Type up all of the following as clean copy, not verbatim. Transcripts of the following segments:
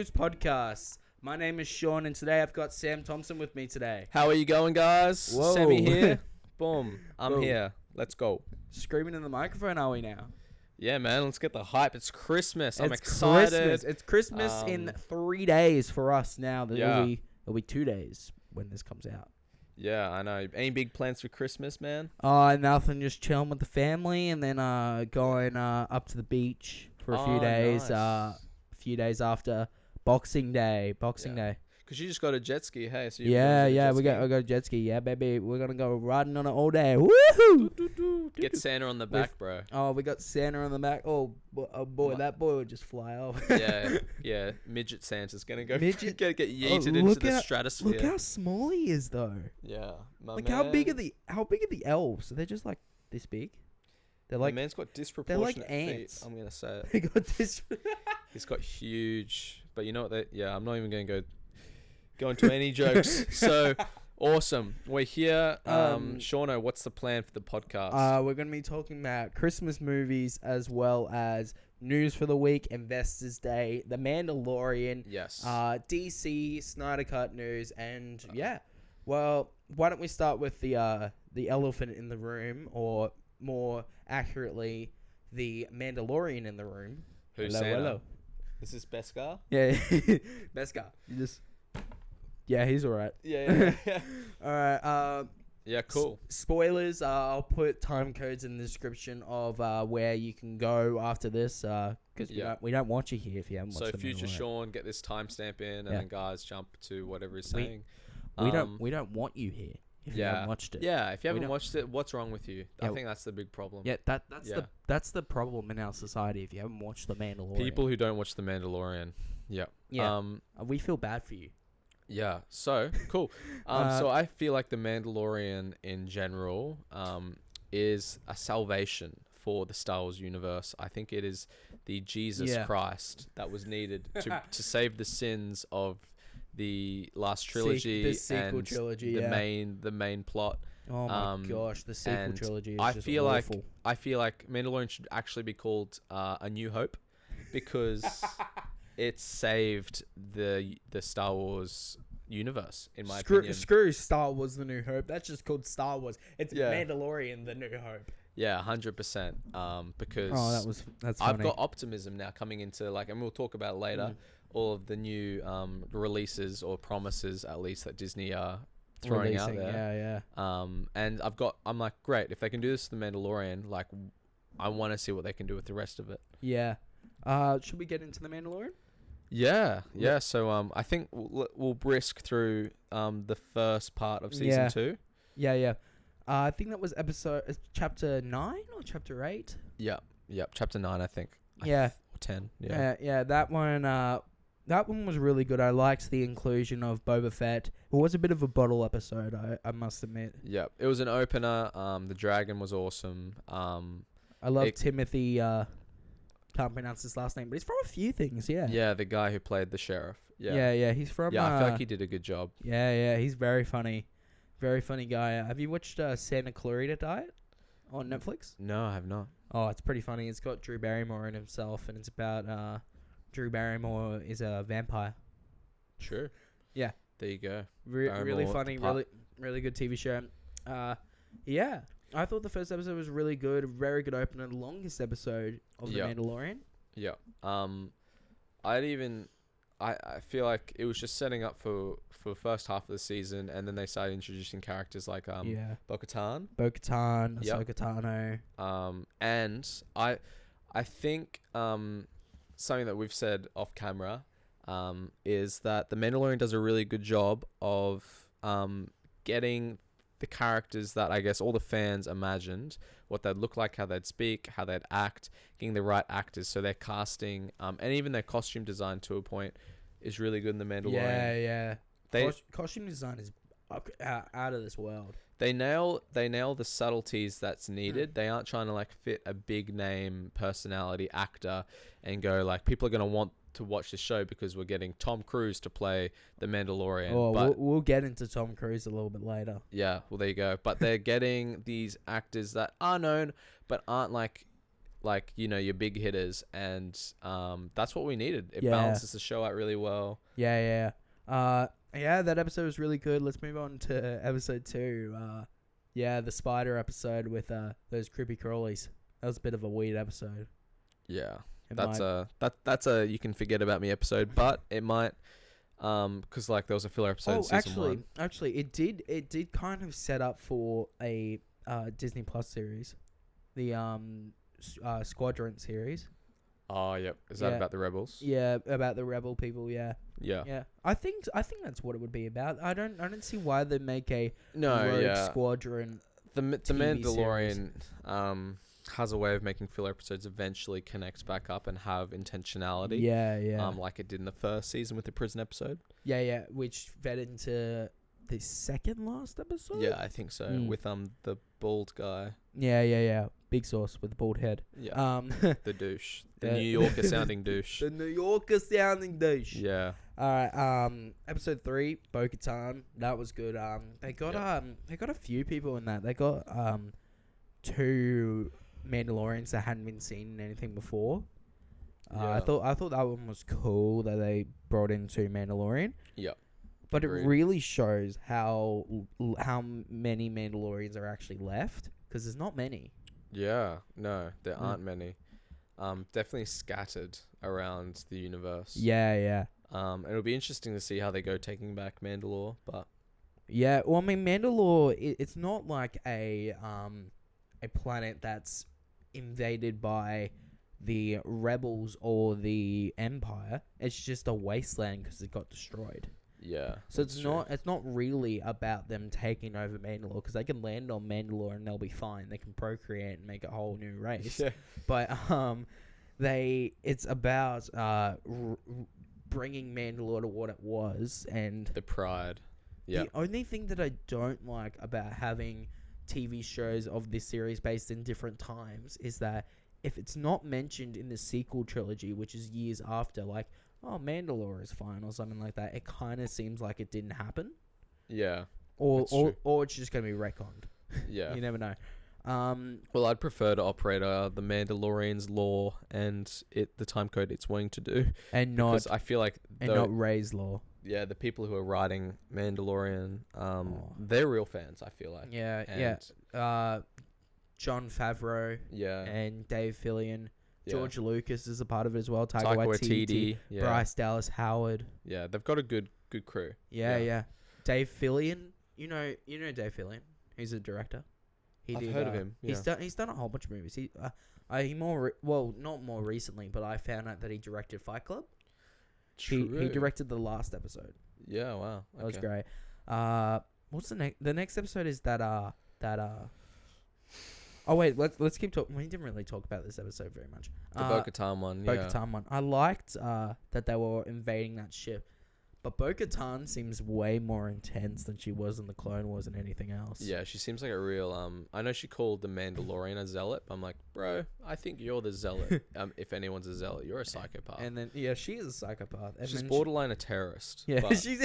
News Podcast. My name is Sean, and today I've got Sam Thompson with me today. How are you going, guys? Whoa. Sammy here. Boom. I'm Whoa. here. Let's go. Screaming in the microphone, are we now? Yeah, man. Let's get the hype. It's Christmas. I'm excited. It's Christmas in 3 days for us now. Yeah. It'll be 2 days when this comes out. Yeah, I know. Any big plans for Christmas, man? Nothing. Just chilling with the family, and then going up to the beach for a few days. Nice. A few days after Boxing Day. Day. Because you just got a jet ski, hey? So We got a jet ski. Yeah, baby. We're gonna go riding on it all day. Woohoo! Get Santa on the back, bro. Oh, we got Santa on the back. Oh boy, that boy would just fly off. yeah. Midget Santa's gonna go get look yeeted into the stratosphere. Look how small he is, though. Yeah, like how big are the elves? Are they just like this big? They're like, the man's got disproportionate ants. feet. I'm gonna say it. They got this. He's got huge. But you know what? I'm not even gonna go into any jokes. So awesome. We're here. Shauno, what's the plan for the podcast? We're going to be talking about Christmas movies as well as news for the week, Investors Day, The Mandalorian, Yes. DC, Snyder Cut news, and yeah. Well, why don't we start with the elephant in the room, or more accurately, the Mandalorian in the room. Who's hello, Santa? hello. Is this Beskar? Yeah, Beskar. Yeah, he's alright. Yeah. Alright, Yeah, cool. Spoilers, I'll put time codes in the description of where you can go after this, because we don't want you here if you haven't watched So the future Mandalorian. Sean, get this timestamp in, and then guys jump to whatever he's We- saying. We don't want you here if you haven't watched it. Yeah, if you haven't watched it, what's wrong with you? Yeah. I think that's the big problem. Yeah, that's the problem in our society if you haven't watched The Mandalorian. People who don't watch The Mandalorian. Yeah. Yeah. We feel bad for you. Yeah, so cool. So I feel like The Mandalorian in general is a salvation for the Star Wars universe. I think it is the Jesus Christ that was needed to save the sins of the last trilogy, the sequel and trilogy, the main plot. Oh my gosh, the sequel and trilogy is I just feel awful. I feel like Mandalorian should actually be called A New Hope, because it saved the Star Wars universe, in my opinion. Screw Star Wars: The New Hope. That's just called Star Wars. It's Mandalorian: The New Hope. Yeah, 100%. Because that's funny. I've got optimism now coming into, and we'll talk about it later, all of the new releases, or promises at least, that Disney are throwing out there. Yeah. And I'm like, great, if they can do this to The Mandalorian, I want to see what they can do with the rest of it. Yeah. Should we get into The Mandalorian? Yeah. So I think we'll brisk through the first part of season 2. Yeah. I think that was chapter 9 or chapter 8. Yep. Chapter 9, I think. Yeah. Or 10. Yeah. Yeah. That one was really good. I liked the inclusion of Boba Fett. It was a bit of a bottle episode, I must admit. Yep. It was an opener. The dragon was awesome. I love Timothy. Can't pronounce his last name, but he's from a few things. Yeah. Yeah, the guy who played the sheriff. Yeah. He's from. Yeah, I feel like he did a good job. Yeah. He's very funny. Very funny guy. Have you watched Santa Clarita Diet on Netflix? No, I have not. Oh, it's pretty funny. It's got Drew Barrymore in himself, and it's about Drew Barrymore is a vampire. Sure. Yeah. There you go. Really funny. Really good TV show. Yeah. I thought the first episode was really good. Very good opener. The longest episode of The Mandalorian. Yeah. I feel like it was just setting up for the first half of the season, and then they started introducing characters like Bo-Katan, Asuka, Tano. And I think something that we've said off camera is that The Mandalorian does a really good job of getting the characters that I guess all the fans imagined, what they'd look like, how they'd speak, how they'd act, getting the right actors. So their casting, and even their costume design to a point, is really good in The Mandalorian. Yeah. Costume design is out of this world. They nail the subtleties that's needed. They aren't trying to fit a big name personality actor and go people are going to want to watch the show because we're getting Tom Cruise to play the Mandalorian. Oh, but we'll get into Tom Cruise a little bit later. Yeah, well, there you go. But they're getting these actors that are known but aren't like like, you know, your big hitters, and that's what we needed. It Yeah. balances the show out really well. Yeah. Yeah, that episode was really good. Let's move on to episode 2. Yeah, the spider episode with those creepy crawlies. That was a bit of a weird episode. Yeah. It That's might- that's a you can forget about me episode, but it might, because like there was a filler episode in season 1. Actually, it did kind of set up for a Disney Plus series, the Squadron series. Oh, yep. Is that Yeah. about the rebels? Yeah, about the rebel people. Yeah. Yeah. I think that's what it would be about. I don't see why they make a No, Rogue yeah. Squadron. The TV Mandalorian has a way of making filler episodes eventually connect back up and have intentionality. Yeah. Like it did in the first season with the prison episode. Yeah, which fed into the second last episode. Yeah, I think so. Mm. With the bald guy. Yeah. Big sauce with the bald head. Yeah. The douche. The the- New Yorker sounding douche. The New Yorker sounding douche. Yeah. All right. Episode 3, Bo-Katan. That was good. They got a few people in that. They got 2 Mandalorians that hadn't been seen in anything before. I Yeah. thought that one was cool that they brought in 2 Mandalorian. Yeah. But Agreed. it really shows how many Mandalorians are actually left, because there's not many. Yeah. No, there Mm. aren't many. Definitely scattered around the universe. Yeah. It'll be interesting to see how they go taking back Mandalore, but Yeah, well, I mean, Mandalore, it's not like a planet that's invaded by the rebels or the Empire. It's just a wasteland because it got destroyed. yeah. So that's it's not really about them taking over Mandalore, because they can land on Mandalore and they'll be fine. They can procreate and make a whole new race. Yeah. But it's about bringing Mandalore to what it was. And The pride. Yeah. the only thing that I don't like about having TV shows of this series based in different times is that if it's not mentioned in the sequel trilogy, which is years after, like, oh, Mandalore is fine or something like that, it kind of seems like it didn't happen. Yeah. Or That's true. or it's just going to be retconned. Yeah. You never know. Well, I'd prefer to operate the Mandalorian's law and the time code it's wanting to do, And because not I feel like not Rey's law. the people who are writing Mandalorian, Oh. they're real fans. I feel like. Yeah. John Favreau Yeah. and Dave Fillion. Yeah. George Lucas is a part of it as well. Taika Taika Waititi. Waititi. Yeah. Bryce Dallas Howard. Yeah, they've got a good crew. Yeah. Dave Fillion. You know Dave Fillion. He's a director. I've heard of him. Yeah. He's done a whole bunch of movies. He not more recently, but I found out that he directed Fight Club. He True. directed the last episode. Yeah. Wow. That was Okay. great. What's the next? The next episode is that. Oh wait, let's keep talking. We didn't really talk about this episode very much. The Bo-Katan one. Yeah. Bo-Katan one. I liked that they were invading that ship, but Bo-Katan seems way more intense than she was in the Clone Wars and anything else. Yeah, she seems like a real. I know she called the Mandalorian a zealot. But I'm like, bro, I think you're the zealot. If anyone's a zealot, you're a psychopath. And then she is a psychopath. And She's then borderline a terrorist. Yeah, but- she is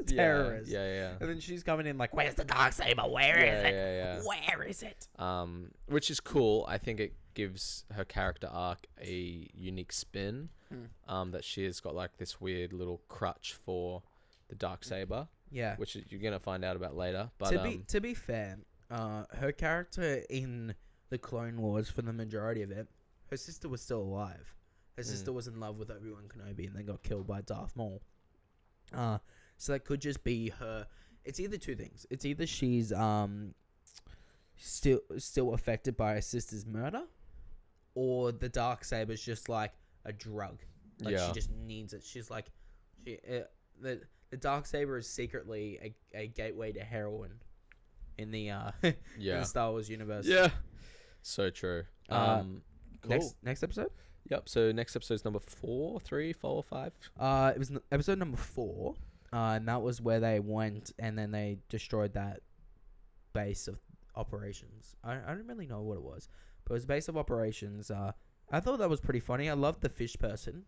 a terrorist. Yeah. And then she's coming in like, "Where's the Darksaber? Where is it? Yeah. Where is it?" Which is cool. I think it gives her character arc a unique spin. That she has got like this weird little crutch for the Darksaber, Yeah. which you're gonna find out about later. But To be fair, her character in the Clone Wars, for the majority of it, her sister was still alive. Her sister was in love with Obi-Wan Kenobi and then got killed by Darth Maul. So that could just be her. It's either two things. It's either she's still affected by her sister's murder, or the Darksaber's just like a drug. Like she just needs it. She's like, the Darksaber is secretly a gateway to heroin in the in the Star Wars universe. Yeah. So true. Cool. Next episode. Yep. So next episode's number 4, 3, 4, 5. It was episode number 4, and that was where they went and then they destroyed that base of operations. I don't really know what it was, but it was base of operations. I thought that was pretty funny. I loved the Fishman.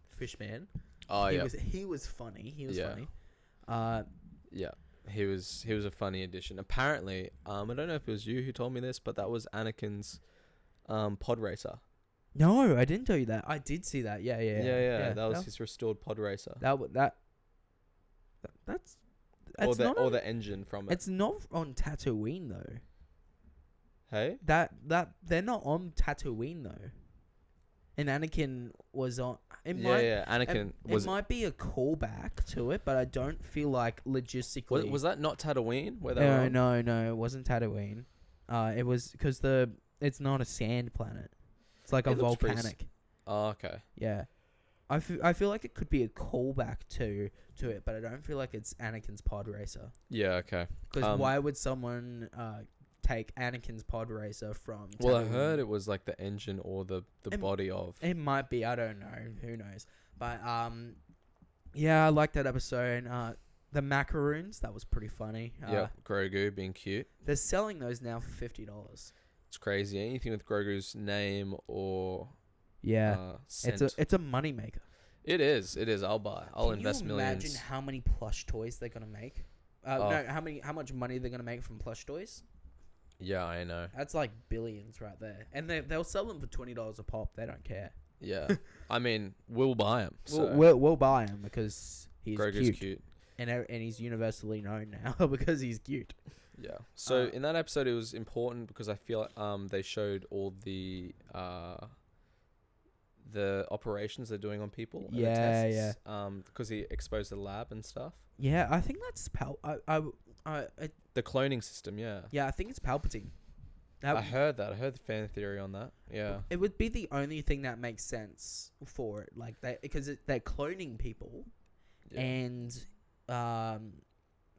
Oh yeah. He was funny. He was funny. Yeah. He was a funny addition. Apparently, I don't know if it was you who told me this, but that was Anakin's pod racer. No, I didn't tell you that. I did see that. Yeah. That was his restored pod racer. That's Or the engine from it. It's not on Tatooine though. Hey? That they're not on Tatooine though. And Anakin was on. Anakin was. It might be a callback to it, but I don't feel like logistically. Was that not Tatooine? Where they were No, it wasn't Tatooine. It was because it's not a sand planet. It's like a volcanic. Oh, okay. Yeah. I feel like it could be a callback to it, but I don't feel like it's Anakin's pod racer. Yeah, okay. Because why would someone take Anakin's pod racer from Tatooine? Well, I heard it was like the engine or the body of. It might be. I don't know. Who knows? But yeah, I liked that episode. The macaroons, that was pretty funny. Yeah, Grogu being cute. They're selling those now for $50. It's crazy. Anything with Grogu's name or scent. It's a money maker. It is. I'll buy. I'll invest millions. Imagine how many plush toys they're gonna make? No, how much money they're gonna make from plush toys? Yeah, I know. That's like billions right there, and they'll sell them for $20 a pop. They don't care. Yeah, I mean, we'll buy him. So. We'll buy him because he's Grogu's cute. And he's universally known now because he's cute. Yeah. So in that episode, it was important because I feel like they showed all the operations they're doing on people. And the tests, because he exposed the lab and stuff. Yeah, I think that's the cloning system. Yeah. Yeah, I think it's Palpatine. I heard that. I heard the fan theory on that. Yeah. It would be the only thing that makes sense for it, like because they're cloning people, and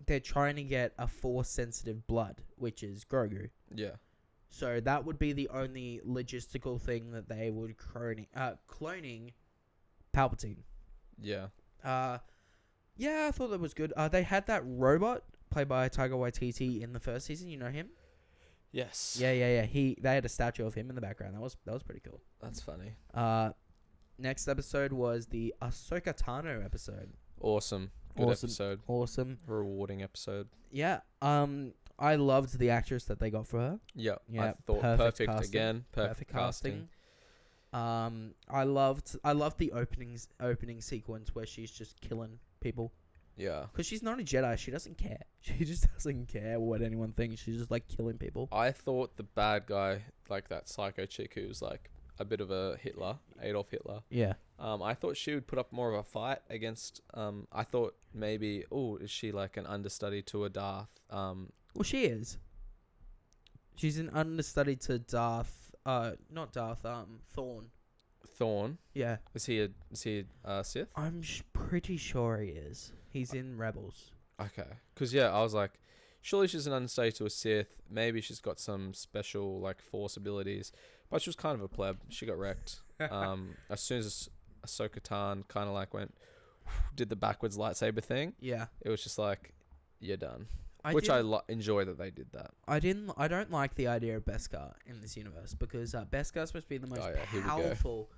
they're trying to get a Force-sensitive blood, which is Grogu. Yeah. So that would be the only logistical thing that they would cloning Palpatine. Yeah. Yeah, I thought that was good. They had that robot played by Taika Waititi in the first season. You know him? Yes. Yeah. They had a statue of him in the background. That was pretty cool. That's funny. Next episode was the Ahsoka Tano episode. Awesome. Good episode. Awesome. Rewarding episode. Yeah. I loved the actress that they got for her. Yeah. Yeah. I thought perfect casting. again. Perfect casting. I loved the opening sequence where she's just killing people. Yeah. Because she's not a Jedi. She doesn't care. She just doesn't care what anyone thinks. She's just like killing people. I thought the bad guy, like that psycho chick who was like a bit of a Hitler, Adolf Hitler. Yeah. I thought she would put up more of a fight against. I thought maybe, is she like an understudy to a Darth? Well, she is. She's an understudy to Darth. Not Darth. Thorn. Thorn. Yeah. Is he a Sith? I'm pretty sure he is. He's in Rebels. Okay. Because I was like, surely she's an understudy to a Sith. Maybe she's got some special like Force abilities, but she was kind of a pleb. She got wrecked. As soon as Ahsoka Tano kind of like did the backwards lightsaber thing. Yeah. It was just like, you're done. I enjoy that they did that. I don't like the idea of Beskar in this universe because Beskar's supposed to be the most powerful.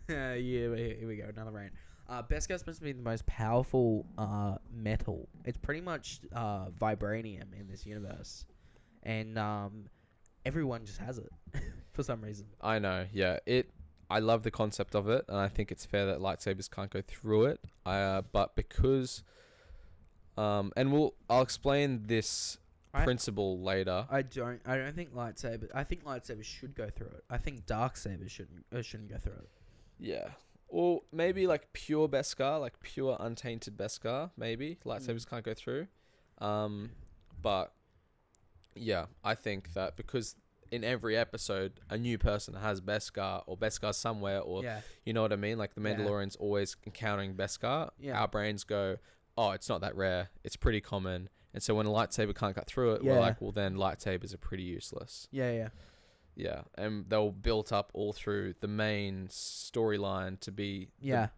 Here we go. Another rant. Beskar's supposed to be the most powerful metal. It's pretty much vibranium in this universe, and everyone just has it for some reason. I know. Yeah. I love the concept of it, and I think it's fair that lightsabers can't go through it. But because, I'll explain this principle later. I don't think lightsabers. I think lightsabers should go through it. I think dark sabers shouldn't go through it. Yeah. Or maybe like pure Beskar, like pure untainted Beskar. Maybe lightsabers can't go through. But yeah, I think that because in every episode, a new person has Beskar or Beskar somewhere, or you know what I mean? Like the Mandalorian's always encountering Beskar. Yeah. Our brains go, oh, it's not that rare. It's pretty common. And so when a lightsaber can't cut through it, we're like, well, then lightsabers are pretty useless. Yeah. Yeah, and they were built up all through the main storyline to be the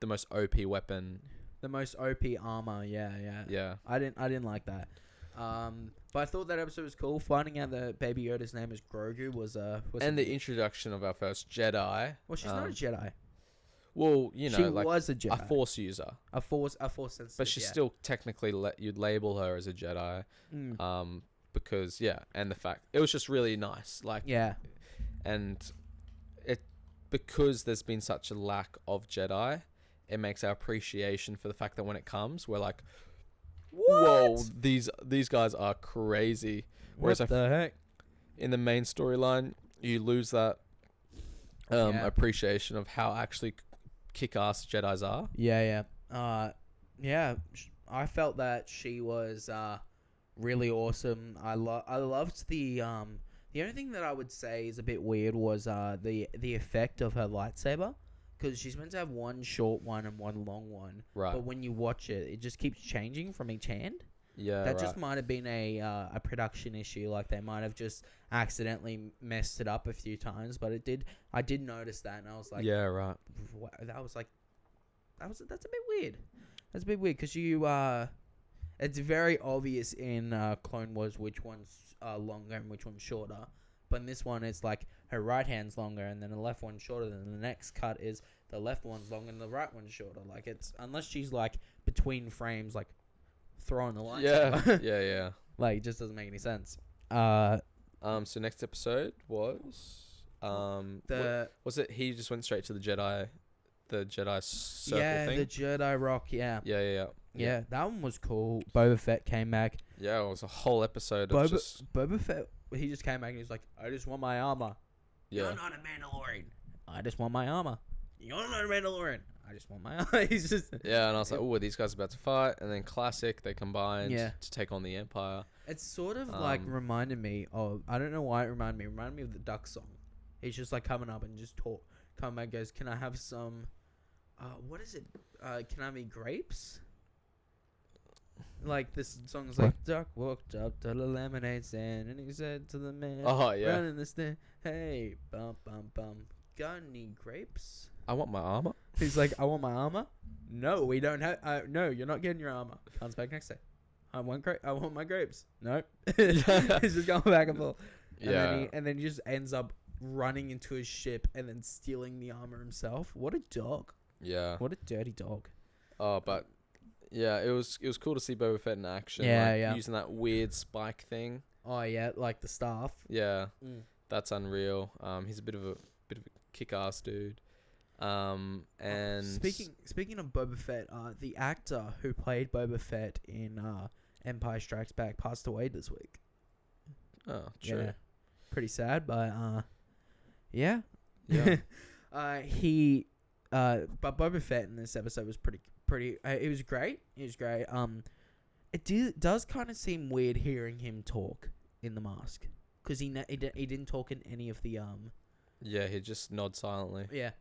most OP weapon. The most OP armor, yeah. I didn't like that. But I thought that episode was cool. Finding out that Baby Yoda's name is Grogu was and the introduction of our first Jedi. Well, she's not a Jedi. Well, she was a Jedi, a Force user, a Force sensitive. But she's still technically you'd label her as a Jedi. Because and the fact it was just really nice, and because there's been such a lack of Jedi, it makes our appreciation for the fact that when it comes, we're like, whoa, these guys are crazy. Whereas What the heck? in the main storyline, you lose that appreciation of how actually kick-ass Jedis are. I felt that she was really awesome. I loved the only thing that I would say is a bit weird was the effect of her lightsaber, because she's meant to have one short one and one long one, Right. but when you watch it, it just keeps changing from each hand. Yeah, That just might have been a production issue. Like, they might have just accidentally messed it up a few times, but I did notice that, and I was like, yeah, right. that's a bit weird. That's a bit weird, because it's very obvious in Clone Wars which one's longer and which one's shorter. But in this one, it's like her right hand's longer, and then the left one's shorter. Then the next cut is the left one's longer and the right one's shorter. Like, it's, unless she's like between frames, like throwing the lights. Yeah. Like, it just doesn't make any sense. So next episode was was it? He just went straight to the Jedi circle thing. The Jedi Rock. Yeah, that one was cool. Boba Fett came back. Yeah, it was a whole episode of Boba Fett. He just came back and he was like, "I just want my armor." Yeah. You're not a Mandalorian. I just want my armor. You're not a Mandalorian. I just want my armor. He's just. Yeah, and I was like, "Oh, are these guys about to fight?" And then classic, they combined Yeah. to take on the Empire. It's sort of like reminded me of, I don't know why it reminded me of the Duck song. He's just like coming up and just come back, goes, "Can I have some? What is it? Can I have any grapes?" Like, this song's like, Duck walked up to the lemonade stand and he said to the man, Oh, yeah. running the stand, "Hey, bum bum bum, got any grapes?" I want my armor. He's like, "I want my armor." No, we don't have. No, you're not getting your armor. Comes back next day. I want my grapes. No, he's just going back and forth. And then he just ends up running into his ship and then stealing the armor himself. What a dog. Yeah. What a dirty dog. Oh, but yeah, it was cool to see Boba Fett in action. Yeah. Using that weird spike thing. Oh yeah, like the staff. Yeah, that's unreal. He's a bit of a kick-ass dude. And speaking of Boba Fett, the actor who played Boba Fett in Empire Strikes Back passed away this week. Oh, true. Yeah. Pretty sad, but yeah. Yeah. But Boba Fett in this episode was pretty. It was great. It does kind of seem weird hearing him talk in the mask, because he didn't talk in any of the Yeah, he just nods silently. Yeah.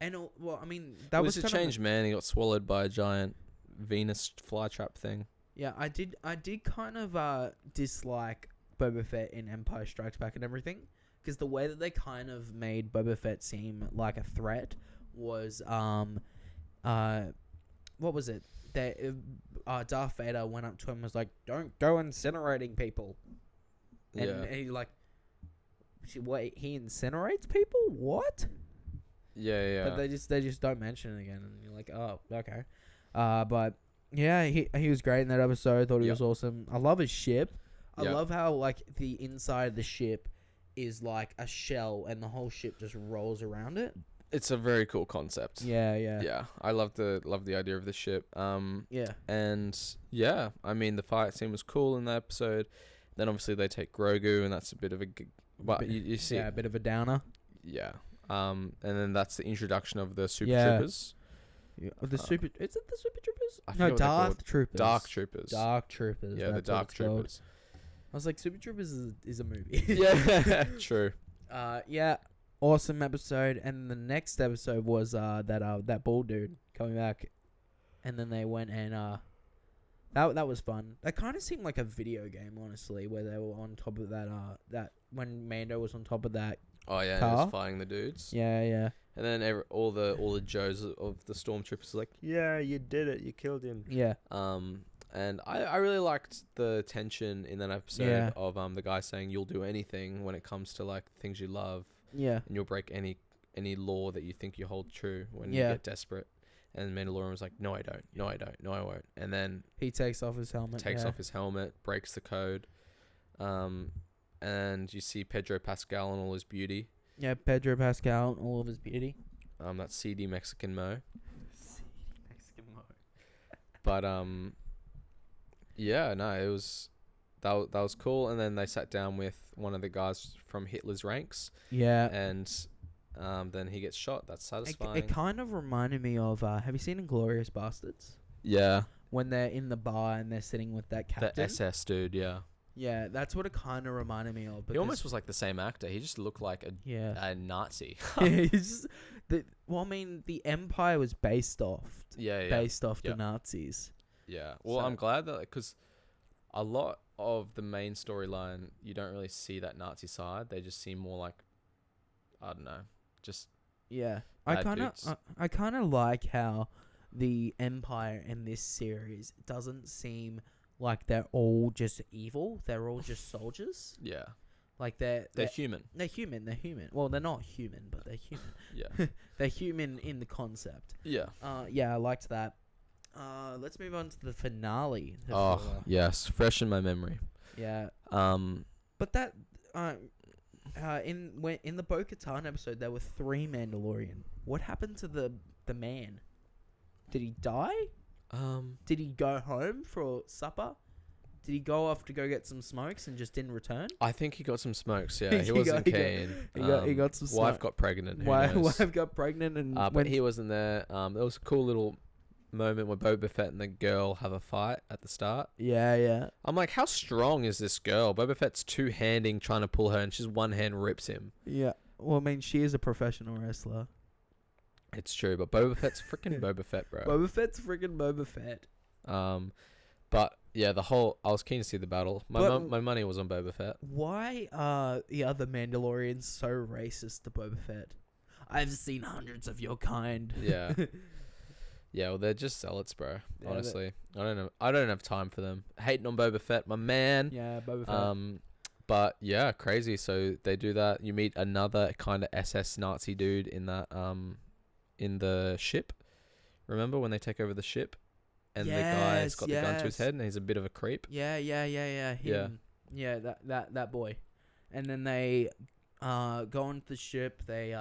And well, I mean, that was a change, man. He got swallowed by a giant Venus flytrap thing. Yeah, I did kind of dislike Boba Fett in Empire Strikes Back and everything, because the way that they kind of made Boba Fett seem like a threat was what was it? Darth Vader went up to him and was like, "Don't go incinerating people." And he like, wait, he incinerates people? What? Yeah. But they just don't mention it again, and you're like, oh, okay. But yeah, he was great in that episode. I thought he was awesome. I love his ship. I love how, like, the inside of the ship is like a shell, and the whole ship just rolls around it. It's a very cool concept. Yeah. I love the idea of the ship. Yeah. And yeah, I mean, the fight scene was cool in that episode. Then obviously they take Grogu, and that's a bit of a, but you see, a bit of a downer. Yeah. And then that's the introduction of the Super Troopers. Yeah, is it the Super Troopers? No, Dark Troopers. Dark Troopers. Dark Troopers. Yeah, the Dark Troopers. I was like, Super Troopers is a movie. Yeah, true. Yeah, awesome episode. And the next episode was that bald dude coming back, and then they went and that was fun. That kind of seemed like a video game, honestly, where they were on top of that when Mando was on top of that. Oh yeah, car. he was fighting the dudes. Yeah. And then all the Joes of the stormtroopers were like, "Yeah, you did it. You killed him." Yeah. And I really liked the tension in that episode of the guy saying you'll do anything when it comes to like things you love. Yeah. And you'll break any law that you think you hold true when you get desperate. And Mandalorian was like, "No, I don't. No, I don't. No, I won't." And then he takes off his helmet. Breaks the code. And you see Pedro Pascal in all his beauty. Yeah, Pedro Pascal in all of his beauty. That's CD Mexican Mo. Mexican Mo. But yeah, no, it was that was cool. And then they sat down with one of the guys from Hitler's ranks, Yeah. and then he gets shot. That's satisfying. It kind of reminded me of, have you seen Inglourious Bastards? Yeah, When they're in the bar and they're sitting with that captain. the SS dude. Yeah, Yeah, that's what it kind of reminded me of. he almost was like the same actor. He just looked like a Nazi. He's just, I mean, the Empire was based off Yeah. the Nazis. Yeah. Well, So- I'm glad that, because a lot of the main storyline, you don't really see that Nazi side. They just seem more like, I don't know, just Yeah, bad dudes. I kind of like how the Empire in this series doesn't seem like they're all just evil. They're all just soldiers. Yeah. Like They're human. They're human. They're human. Well, they're not human, but they're human. Yeah. They're human in the concept. Yeah. Yeah, I liked that. Let's move on to the finale. Oh, yes. Fresh in my memory. Yeah. Um, But that in the Bo-Katan episode, there were 3 Mandalorian. What happened to the man? Did he die? Did he go home for supper? Did he go off to go get some smokes and just didn't return? I think he got some smokes. Yeah, he He wasn't got- keen. he got some Wife smoke. got pregnant. Who Wife knows? got pregnant and But he wasn't there. There was a cool little moment where Boba Fett and the girl have a fight at the start. Yeah. I'm like, how strong is this girl? Boba Fett's two-handing trying to pull her, and she's one hand rips him. Yeah. Well, I mean, she is a professional wrestler. It's true, but Boba Fett's freaking Boba Fett, bro. Boba Fett's freaking Boba Fett. But yeah, I was keen to see the battle. My money was on Boba Fett. Why are the other Mandalorians so racist to Boba Fett? I've seen hundreds of your kind. Yeah. Yeah, well, they're just zealots, bro. Yeah, Honestly, I don't have time for them. Hating on Boba Fett, my man. Yeah, Boba Fett. But yeah, crazy. So they do that. You meet another kind of SS Nazi dude in that in the ship. Remember when they take over the ship, and the guy's got the gun to his head, and he's a bit of a creep. Yeah. Him. Yeah, that boy. And then they go onto the ship. They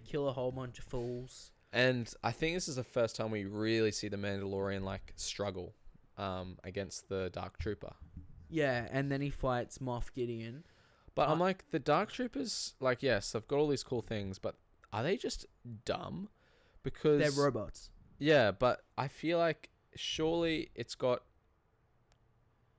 kill a whole bunch of fools. And I think this is the first time we really see the Mandalorian like struggle against the Dark Trooper. Yeah, and then he fights Moff Gideon. But I'm like, the Dark Troopers, like, yes, they've got all these cool things, but are they just dumb? Because They're robots. Yeah, but I feel like surely it's got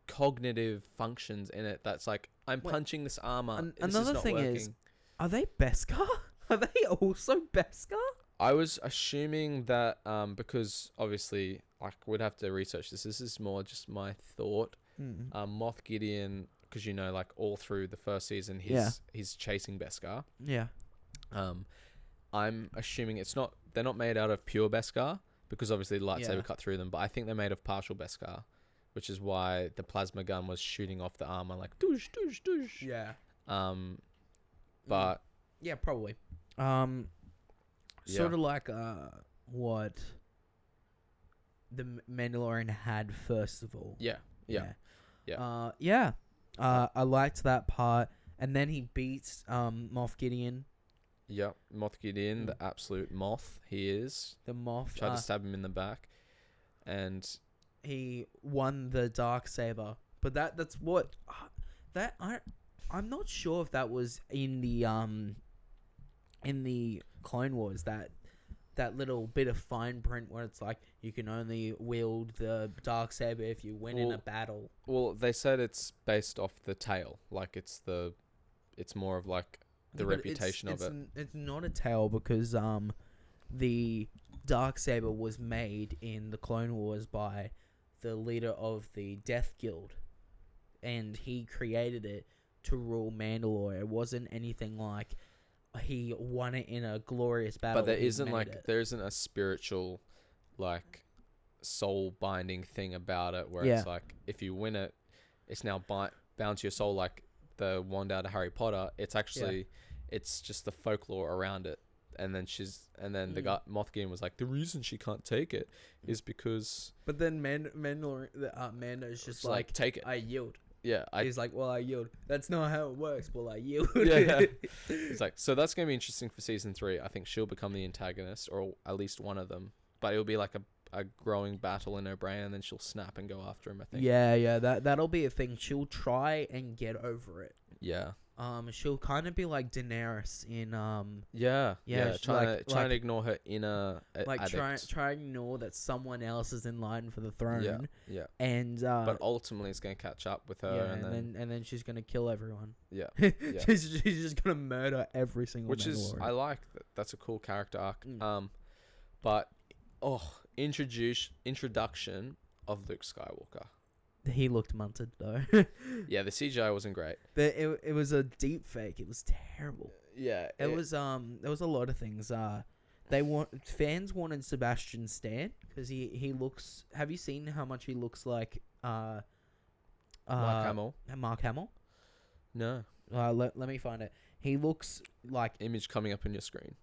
cognitive functions in it that's like, I'm punching this armor. This another is not thing working. is, are they Beskar? Are they also Beskar? I was assuming that because obviously, like, we'd have to research this. This is more just my thought. Moff Gideon, because like all through the first season, he's chasing Beskar. Yeah. I'm assuming they're not made out of pure Beskar, because obviously the lightsaber cut through them, but I think they're made of partial Beskar, which is why the plasma gun was shooting off the armor like doosh doosh doosh. Yeah. But yeah, probably. Sort of like what the Mandalorian had first of all. Yeah. I liked that part, and then he beats Moff Gideon. Yep, Moff Gideon, the absolute moth he is. The Moff Tried to stab him in the back, and he won the Darksaber. But that's what I'm not sure if that was in the Clone Wars, that little bit of fine print where it's like you can only wield the Darksaber if you win in a battle. Well, they said it's based off the tail, like it's more of like the reputation of it. It's not a tail because the Darksaber was made in the Clone Wars by the leader of the Death Guild, and he created it to rule Mandalore. It wasn't anything like he won it in a glorious battle. But there isn't a spiritual, like, soul binding thing about it where it's like if you win it, it's now bound to your soul, like the wand out of Harry Potter. It's actually it's just the folklore around it. And then the guy Moff Gideon was like, the reason she can't take it is because. But then Mando's just like, take it. I yield. Yeah, He's like, well, I yield. That's not how it works. Well, I yield. Yeah. It's like, so that's going to be interesting for season 3. I think she'll become the antagonist, or at least one of them. But it'll be like a growing battle in her brain, and then she'll snap and go after him, I think. Yeah. That'll be a thing. She'll try and get over it. Yeah. She'll kind of be like Daenerys in Yeah. Trying like- to ignore her inner like addict. try and ignore that someone else is in line for the throne. Yeah. And But ultimately, it's going to catch up with her, and then she's gonna kill everyone. Yeah. she's just gonna murder every single. Which is, I like that. That's a cool character arc. But introduction of Luke Skywalker. He looked munted though. Yeah, the CGI wasn't great. It was a deep fake. It was terrible. Yeah, There was a lot of things. Fans wanted Sebastian Stan because he looks. Have you seen how much he looks like Mark Hamill. Mark Hamill? No. Let me find it. He looks like Image coming up on your screen.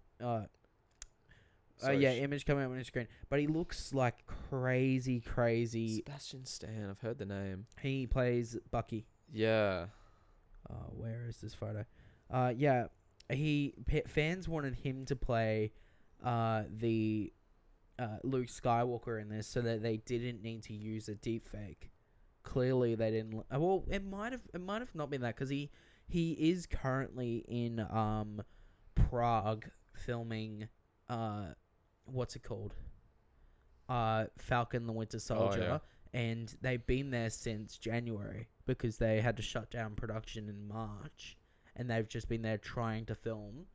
image coming up on the screen. But he looks like crazy. Sebastian Stan. I've heard the name. He plays Bucky. Yeah. Where is this photo? Fans wanted him to play the Luke Skywalker in this, so that they didn't need to use a deep fake. Clearly, they didn't. Well, it might have not been that, because he is currently in Prague filming what's it called? Falcon the Winter Soldier. And they've been there since January because they had to shut down production in March, and they've just been there trying to film.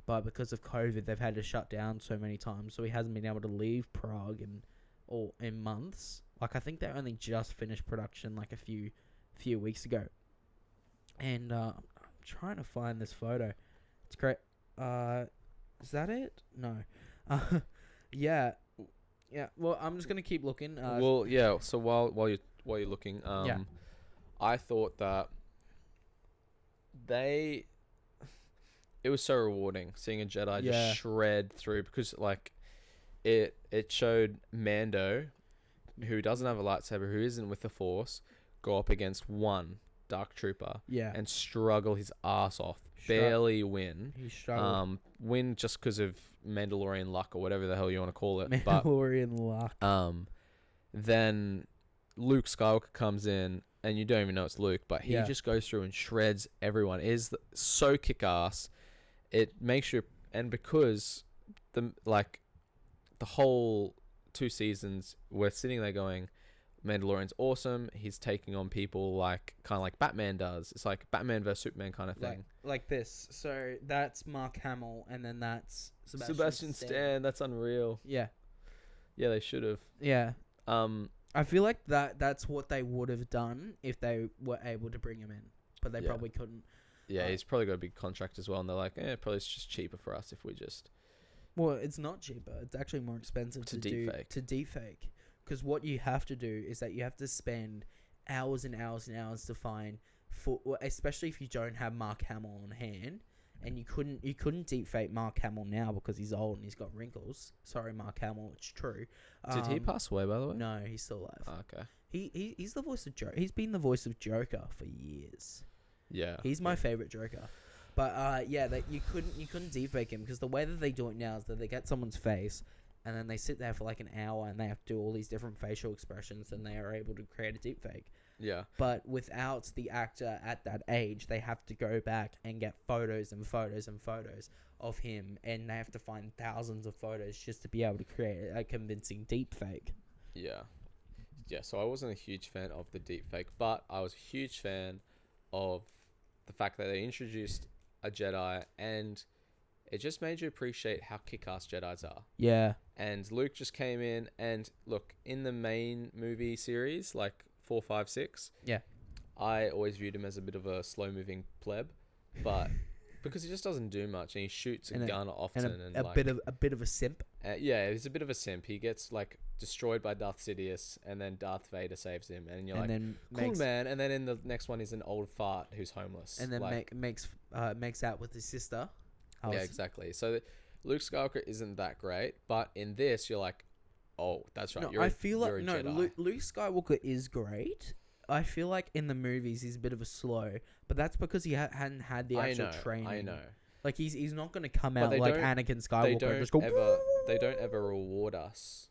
But because of COVID, they've had to shut down so many times, so he hasn't been able to leave Prague in months. Like, I think they only just finished production like a few weeks ago. And I'm trying to find this photo. It's great. Is that it? No. Yeah. Well, I'm just gonna keep looking. So while you're looking, I thought that it was so rewarding seeing a Jedi just shred through, because like it showed Mando, who doesn't have a lightsaber, who isn't with the Force, go up against one Dark Trooper and struggle his ass off, barely win. He struggled. Win just because of Mandalorian luck or whatever the hell you want to call it. Mandalorian luck. Then Luke Skywalker comes in, and you don't even know it's Luke, but he just goes through and shreds everyone. It is so kick-ass. It makes you, and because the whole 2 seasons, we're sitting there going, Mandalorian's awesome. He's taking on people like kind of like Batman does. It's like Batman versus Superman kind of thing. Like this. So that's Mark Hamill, and then that's Sebastian Stan. That's unreal. Yeah. Yeah, they should have. Yeah. I feel like that's what they would have done if they were able to bring him in, but they probably couldn't. Yeah, he's probably got a big contract as well, and they're like, probably it's just cheaper for us if we just. Well, it's not cheaper. It's actually more expensive to deepfake. Because what you have to do is that you have to spend hours and hours and hours to find, especially if you don't have Mark Hamill on hand, and you couldn't deepfake Mark Hamill now because he's old and he's got wrinkles. Sorry, Mark Hamill, it's true. Did he pass away, by the way? No, he's still alive. Oh, okay. He's the voice of Joker. He's been the voice of Joker for years. Yeah. He's my favorite Joker. But that you couldn't deepfake him, because the way that they do it now is that they get someone's face, and then they sit there for like an hour and they have to do all these different facial expressions, and they are able to create a deepfake. Yeah. But without the actor at that age, they have to go back and get photos and photos and photos of him, and they have to find thousands of photos just to be able to create a convincing deepfake. Yeah. Yeah, so I wasn't a huge fan of the deepfake, but I was a huge fan of the fact that they introduced a Jedi, and it just made you appreciate how kick-ass Jedis are. Yeah. And Luke just came in, and look, in the main movie series, like 4, 5, 6, I always viewed him as a bit of a slow-moving pleb, but because he just doesn't do much, and he shoots a gun often, and a bit of a simp. He's a bit of a simp. He gets like destroyed by Darth Sidious, and then Darth Vader saves him, and you're cool, man. And then in the next one, he's an old fart who's homeless, and then makes out with his sister. Yeah, exactly. So Luke Skywalker isn't that great, but in this, you're like, oh, that's right. No, I feel like Luke Skywalker is great. I feel like in the movies he's a bit of a slow, but that's because he hadn't had the actual training. I know. Like he's not gonna come But out they like don't- Anakin Skywalker and just go. They don't ever reward us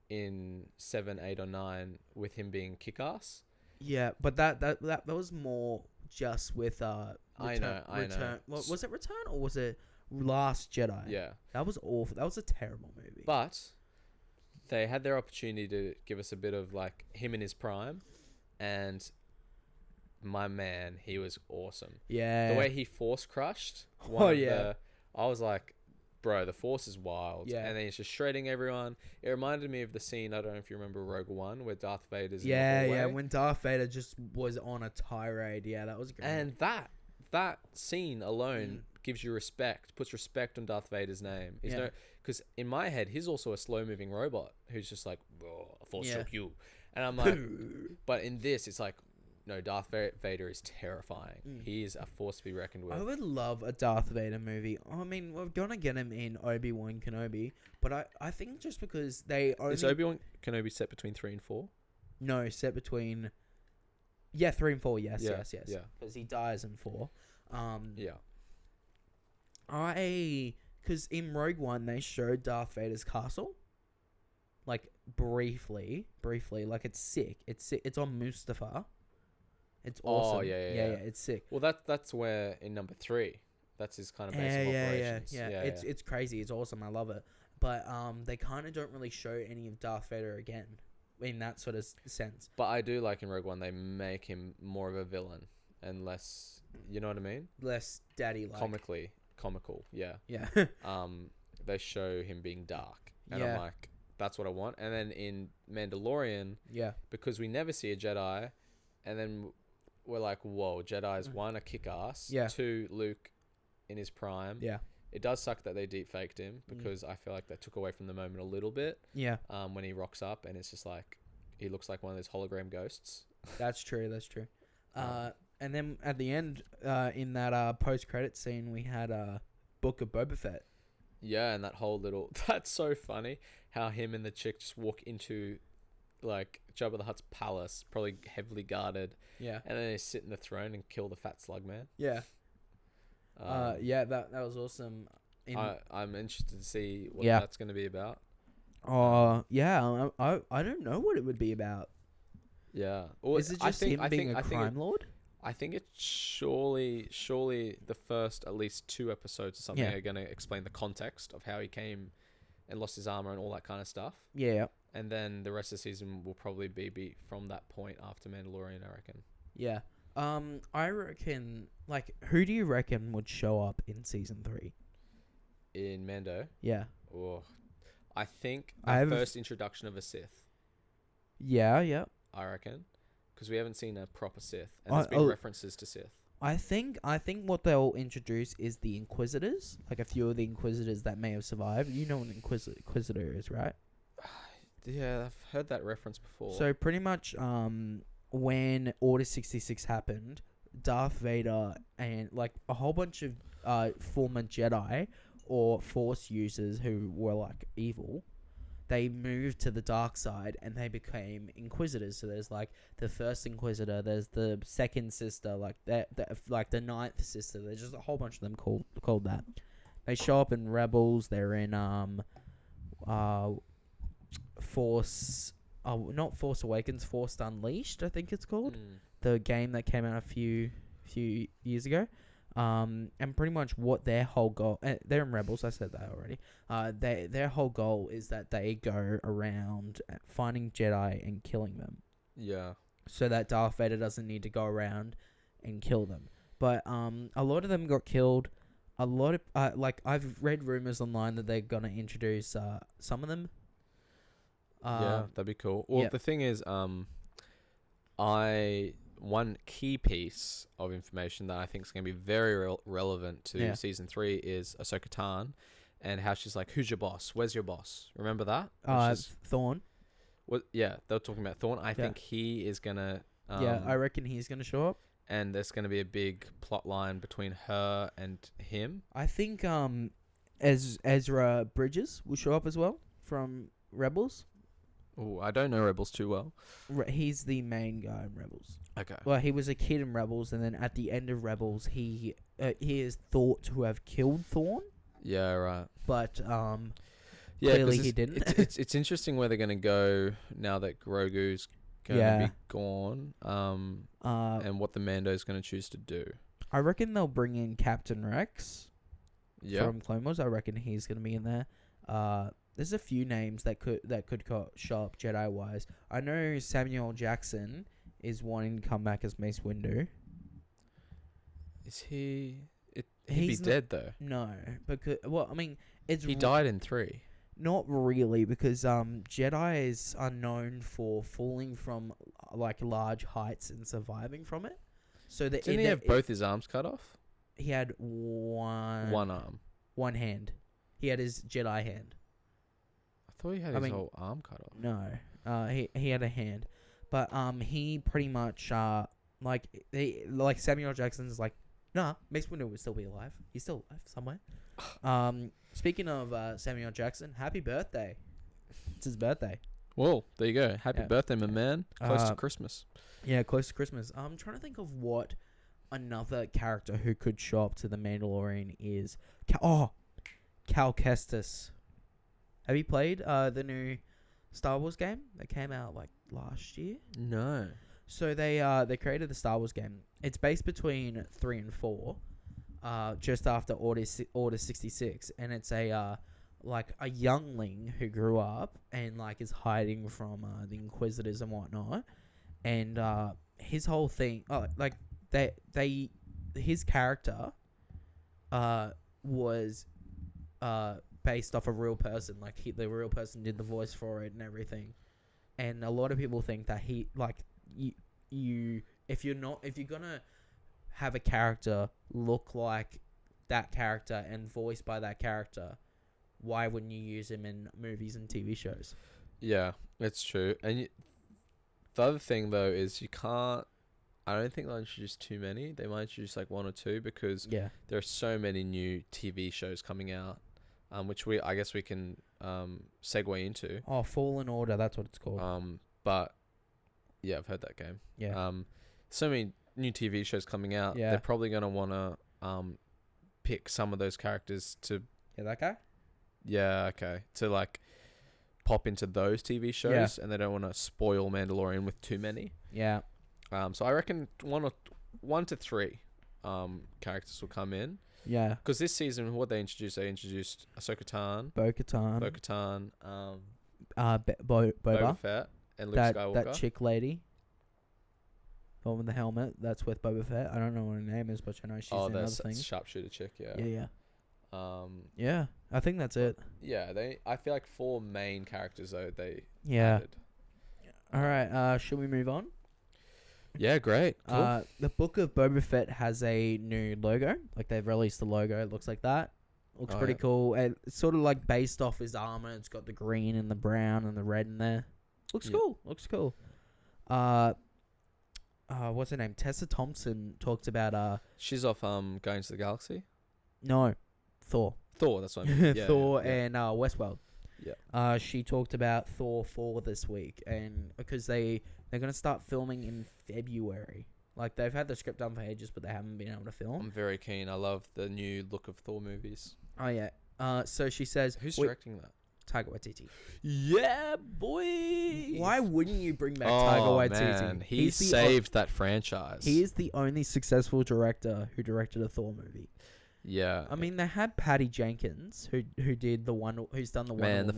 in 7, 8, or 9 with him being kick-ass. Yeah, but that was more just with I know. What, was it Return or was it Last Jedi? Yeah. That was awful. That was a terrible movie. But they had their opportunity to give us a bit of like him in his prime, and my man, he was awesome. Yeah. The way he force crushed. I was like, bro, the force is wild. Yeah. And then he's just shredding everyone. It reminded me of the scene, I don't know if you remember Rogue One, where Darth Vader's in the hallway. When Darth Vader just was on a tirade. Yeah, that was great. And that scene alone gives you respect, puts respect on Darth Vader's name. Because in my head, he's also a slow-moving robot who's just like, a force choke you. And I'm like, but in this, it's like, no, Darth Vader is terrifying. He is a force to be reckoned with. I would love a Darth Vader movie. I mean, we're gonna get him in Obi-Wan Kenobi, but I think just because they only... Is Obi-Wan Kenobi set between 3 and 4? No, set between... Yeah, 3 and 4, yes. Yeah. Because he dies in 4. Yeah. Because in Rogue One, they showed Darth Vader's castle. Like, briefly. Like, it's sick. It's on Mustafar. It's awesome. Oh, yeah. It's sick. Well, that's where in number 3, that's his kind of base of operations. Yeah. It's crazy. It's awesome. I love it. But they kind of don't really show any of Darth Vader again in that sort of sense. But I do like in Rogue One, they make him more of a villain and less, you know what I mean? Less daddy-like. Comical, yeah. Yeah. They show him being dark. And I'm like, that's what I want. And then in Mandalorian, because we never see a Jedi, and then we're like, whoa, Jedi's 1, a kick-ass. 2, Luke in his prime. Yeah. It does suck that they deep-faked him, because I feel like that took away from the moment a little bit. Yeah. When he rocks up, and it's just like, he looks like one of those hologram ghosts. That's true. And then at the end, in that post-credit scene, we had Book of Boba Fett. Yeah, and that whole little... That's so funny, how him and the chick just walk into, like, Jabba the Hutt's palace, probably heavily guarded. Yeah. And then they sit in the throne and kill the fat slug man. Yeah. That was awesome. I'm interested to see what that's going to be about. Yeah. I don't know what it would be about. Yeah. Well, is it just him being a crime lord? I think it's surely the first at least 2 episodes or something are going to explain the context of how he came and lost his armor and all that kind of stuff. Yeah. And then the rest of the season will probably be from that point after Mandalorian, I reckon. Yeah. I reckon, like, who do you reckon would show up in season 3? In Mando? Yeah. Oh, I think the first introduction of a Sith. Yeah. I reckon. Because we haven't seen a proper Sith. And there's been references to Sith. I think what they'll introduce is the Inquisitors. Like, a few of the Inquisitors that may have survived. You know what an Inquisitor is, right? Yeah, I've heard that reference before. So, pretty much, when Order 66 happened, Darth Vader and, like, a whole bunch of former Jedi or Force users who were, like, evil, they moved to the dark side and they became Inquisitors. So there's like the first Inquisitor, there's the second sister, like like the ninth sister. There's just a whole bunch of them called that. They show up in Rebels. They're in Force, not Force Awakens, Force Unleashed, I think it's called. The game that came out a few years ago. And pretty much what their whole goal... they're in Rebels, I said that already. Their whole goal is that they go around finding Jedi and killing them. Yeah. So that Darth Vader doesn't need to go around and kill them. But a lot of them got killed. A lot of... like, I've read rumors online that they're going to introduce some of them. Yeah, that'd be cool. Well, the thing is, one key piece of information that I think is going to be very relevant to season 3 is Ahsoka Tano, and how she's like, "Who's your boss? Where's your boss?" Remember that? Thorn. Yeah, they're talking about Thorn. I think he is gonna. I reckon he's gonna show up. And there's gonna be a big plot line between her and him. I think Ezra Bridges will show up as well from Rebels. Oh, I don't know Rebels too well. He's the main guy in Rebels. Okay. Well, he was a kid in Rebels, and then at the end of Rebels, he is thought to have killed Thrawn, Yeah, right. but Yeah, clearly 'cause he didn't. It's interesting where they're gonna go now that Grogu's gonna be gone. And what the Mando's gonna choose to do. I reckon they'll bring in Captain Rex Yeah. from Clone Wars. I reckon he's gonna be in there. There's a few names that could show up Jedi wise. I know Samuel Jackson is wanting to come back as Mace Windu. Is he? He'd He's be dead though. No, because I mean, He died in 3. not really, because Jedis are known for falling from like large heights and surviving from it. So that Didn't he have both his arms cut off? he had one arm. one hand. He had his Jedi hand. I thought he had his whole arm cut off. No, he had a hand, but he pretty much like Samuel Jackson's like, nah, Mace Windu would still be alive. He's still alive somewhere. Speaking of Samuel Jackson, happy birthday! It's his birthday. Whoa, there you go. Happy Yeah. birthday, my man. Close to Christmas. Yeah, close to Christmas. I'm trying to think of what another character who could show up to the Mandalorian is. Cal Kestis. Have you played the new Star Wars game that came out like last year? No. So they created the Star Wars game. It's based between 3 and 4, just after Order 66, and it's a youngling who grew up and like is hiding from the Inquisitors and whatnot, and his whole thing, his character was based off a real person. Like the real person did the voice for it and everything, and a lot of people think that he like if you're gonna have a character look like that character and voiced by that character, why wouldn't you use him in movies and TV shows? Yeah, it's true. And the other thing though is you can't. I don't think they'll introduce too many. They might introduce like 1 or 2 because there are so many new TV shows coming out, which I guess we can segue into. Oh, Fallen Order, that's what it's called. But yeah, I've heard that game. Yeah. So many new TV shows coming out. Yeah. They're probably gonna wanna pick some of those characters to. Yeah, that guy. Yeah. Okay. To like pop into those TV shows, and they don't want to spoil Mandalorian with too many. Yeah. So I reckon 1 to 3 characters will come in. Yeah. Because this season, what they introduced Ahsoka Tano, Bo-Katan. Boba Boba. Fett, and Luke Skywalker. That chick lady. The one with the helmet. That's with Boba Fett. I don't know what her name is, but I know she's in other things. Sharpshooter chick. Yeah. Yeah. Yeah. I think that's it. Yeah. I feel like 4 main characters though. They. Yeah. Added. All right. Should we move on? Yeah, great. Cool. The Book of Boba Fett has a new logo. Like they've released the logo. It looks like that. Looks pretty cool. And it's sort of like based off his armor. It's got the green and the brown and the red in there. Looks cool. Looks cool. What's her name? Tessa Thompson talked about She's off Guardians of the Galaxy. No, Thor. That's what I mean. Yeah, Thor and Westworld. Yeah. She talked about Thor 4 this week, and because they're gonna start filming in February. Like they've had the script done for ages, but they haven't been able to film. I'm very keen. I love the new look of Thor movies. Oh yeah. So she says, who's directing that? Taika Waititi. Yeah, boy. Why wouldn't you bring back Taika Waititi? Man. He saved that franchise. He is the only successful director who directed a Thor movie. Yeah. I mean, they had Patty Jenkins, who did the one, who's done the one. Man, the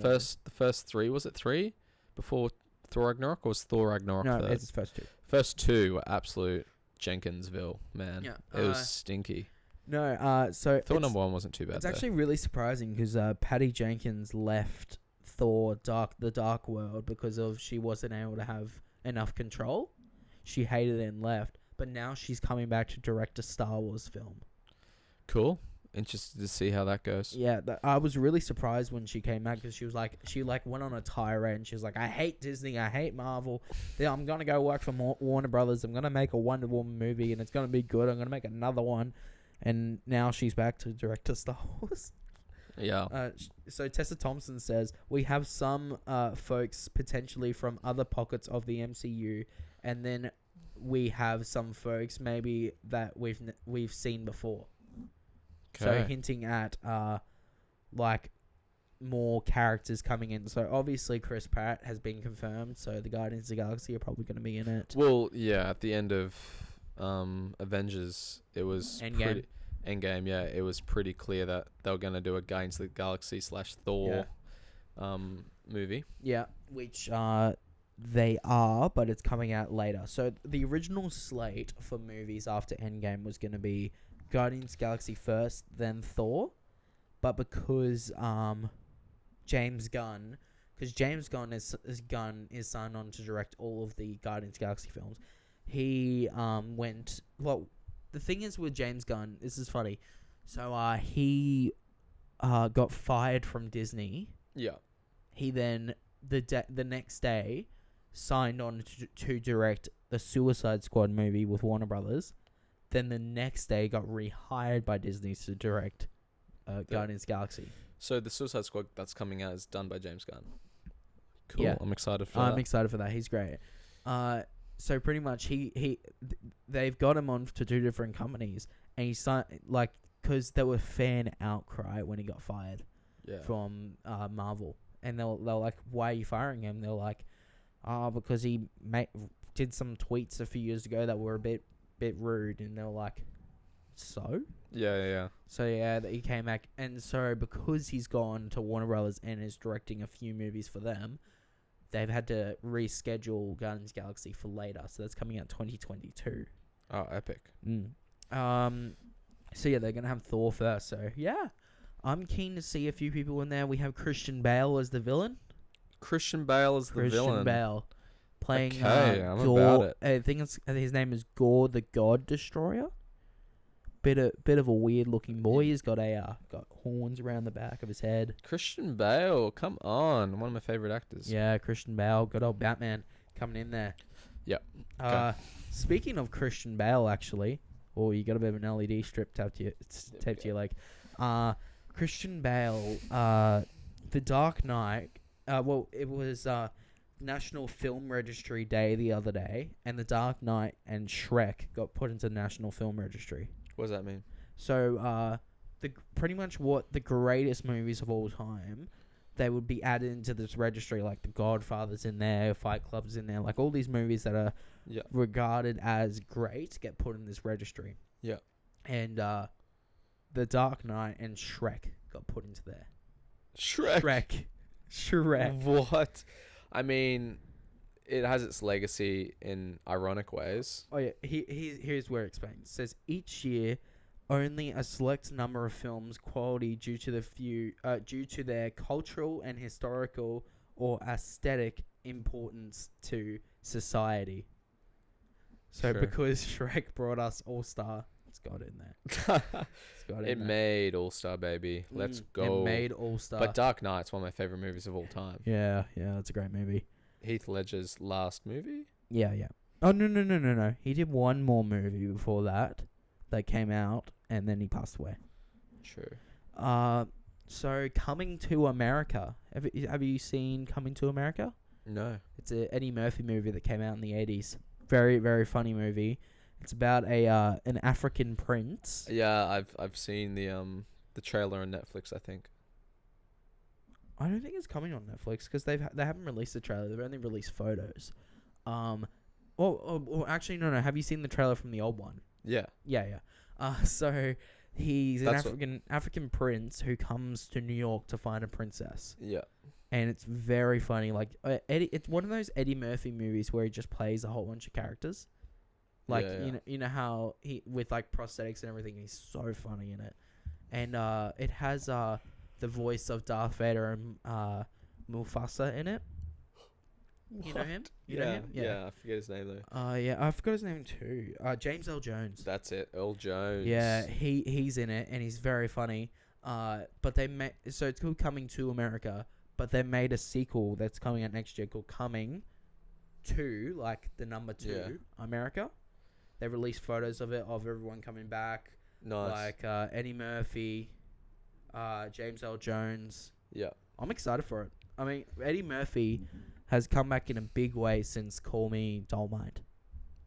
first 3, was it 3 before Thor Ragnarok, or was Thor Ragnarok? No, it's first 2. First 2 were absolute Jenkinsville, man. Yeah, it was stinky. No, so Thor number 1 wasn't too bad. It's actually really surprising because Patty Jenkins left Thor: The Dark World because she wasn't able to have enough control. She hated it and left, but now she's coming back to direct a Star Wars film. Cool. Interested to see how that goes. Yeah, I was really surprised when she came back because she went on a tirade and she was like, "I hate Disney, I hate Marvel. Yeah, I'm gonna go work for Warner Brothers. I'm gonna make a Wonder Woman movie and it's gonna be good. I'm gonna make another one." And now she's back to direct a Star Wars. Yeah. So Tessa Thompson says, we have some folks potentially from other pockets of the MCU, and then we have some folks maybe that we've seen before. So Okay. hinting at like more characters coming in. So obviously Chris Pratt has been confirmed. So the Guardians of the Galaxy are probably going to be in it. Well, yeah, at the end of Avengers, it was Endgame. Endgame, yeah, it was pretty clear that they were going to do a Guardians of the Galaxy / Thor movie. Yeah, which they are, but it's coming out later. So the original slate for movies after Endgame was going to be Guardians of the Galaxy first, then Thor. But because James Gunn is signed on to direct all of the Guardians of the Galaxy films, he went. Well, the thing is with James Gunn, this is funny. So he got fired from Disney. Yeah. He then the next day signed on to direct the Suicide Squad movie with Warner Brothers. Then the next day got rehired by Disney to direct Guardians of the Galaxy. So the Suicide Squad that's coming out is done by James Gunn. Cool. Yeah. I'm excited for I'm that. excited for that. He's great. So pretty much they've got him on to 2 different companies, and he signed because there was fan outcry when he got fired from Marvel, and they're like, why are you firing him? They're like, because he did some tweets a few years ago that were a bit rude, and they're like, so Yeah. so yeah, that he came back, and so because he's gone to Warner Brothers and is directing a few movies for them, they've had to reschedule Guardians of the Galaxy for later, so that's coming out 2022. Oh, epic. So yeah, they're gonna have Thor first. So yeah, I'm keen to see a few people in there. We have Christian Bale as the villain. Christian Bale is the villain. Christian Bale playing. Okay, I'm Gore. about it. I think his name is Gore the God Destroyer. Bit of a weird looking boy. He's got got horns around the back of his head. Christian Bale, come on, one of my favorite actors. Yeah, Christian Bale, good old Batman coming in there. Yep. Speaking of Christian Bale, actually, you got a bit of an LED strip taped to your leg. Christian Bale, The Dark Knight. It was National Film Registry Day the other day, and The Dark Knight and Shrek got put into the National Film Registry. What does that mean? So, pretty much what the greatest movies of all time, they would be added into this registry, like The Godfather's in there, Fight Club's in there, like all these movies that are regarded as great get put in this registry. Yeah. And The Dark Knight and Shrek got put into there. Shrek. What? I mean, it has its legacy in ironic ways. Oh yeah, here's where it explains. It says each year, only a select number of films quality due to their cultural and historical or aesthetic importance to society. So because Shrek brought us All Star, it's got in there. It made All Star, baby. Let's go. It made All Star. But Dark Knight's one of my favorite movies of all time. Yeah, that's a great movie. Heath Ledger's last movie? Yeah. Oh, no. He did one more movie before that came out, and then he passed away. True. So Coming to America. Have you seen Coming to America? No. It's a Eddie Murphy movie that came out in the 80s. Very, very funny movie. It's about an African prince. Yeah, I've seen the trailer on Netflix, I think. I don't think it's coming on Netflix because they haven't released the trailer. They've only released photos. Actually, no. Have you seen the trailer from the old one? Yeah. Yeah. So he's an African prince who comes to New York to find a princess. Yeah. And it's very funny. Like it's one of those Eddie Murphy movies where he just plays a whole bunch of characters. Like you know how he with like prosthetics and everything. He's so funny in it, and it has the voice of Darth Vader and Mufasa in it. You know him? You know him? Yeah, I forget his name though. Yeah, I forgot his name too. James L. Jones. That's it, Earl Jones. Yeah, he's in it and he's very funny. But so it's called Coming to America, but they made a sequel that's coming out next year called Coming to, like the number 2, America. They released photos of it, of everyone coming back. Nice. Like Eddie Murphy, James L. Jones. Yeah. I'm excited for it. I mean, Eddie Murphy has come back in a big way since Call Me Dolmite.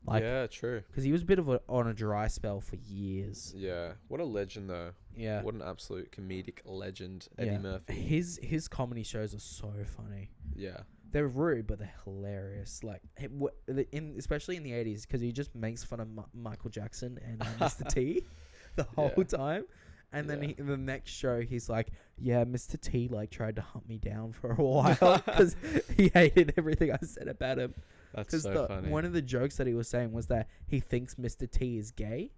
Like, yeah, true. because he was a bit of on a dry spell for years. Yeah, what a legend though. Yeah. What an absolute comedic legend, Yeah. Eddie Murphy. His comedy shows are so funny. Yeah, They're rude, but they're hilarious. Like, especially in the 80s, because he just makes fun of Michael Jackson and Mr. T the whole time. And then Yeah. in the next show, he's like, yeah, Mr. T, like, tried to hunt me down for a while because he hated everything I said about him. that's so funny. One of the jokes that he was saying was that he thinks Mr. T is gay.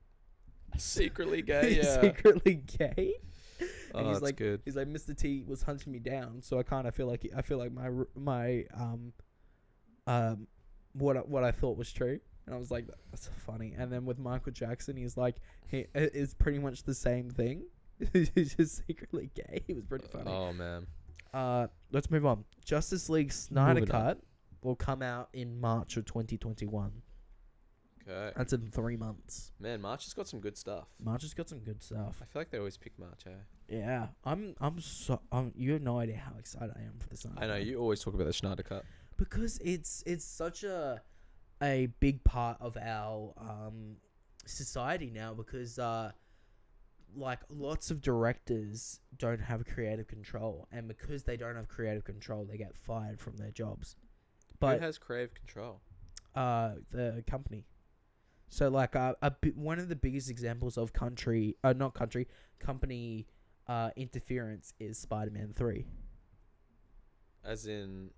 Secretly gay, He's yeah. secretly gay. Oh, And he's that's like, good. He's like, Mr. T was hunting me down, so I kind of feel like my what I thought was true, and I was like, that's funny. And then with Michael Jackson, he's like, he is pretty much the same thing. He's just secretly gay. He was pretty funny. Oh man. Let's move on. Justice League Snyder Moving on. Cut will come out in March of 2021. Okay. That's in 3 months. Man, March has got some good stuff. March has got some good stuff. I feel like they always pick March, eh? Yeah, you have no idea how excited I am for this. I know, you always talk about the Snyder Cut. Because it's such a big part of our society now, because like lots of directors don't have creative control, and because they don't have creative control, they get fired from their jobs. But who has creative control? the company. So like one of the biggest examples of company interference is Spider-Man 3. As in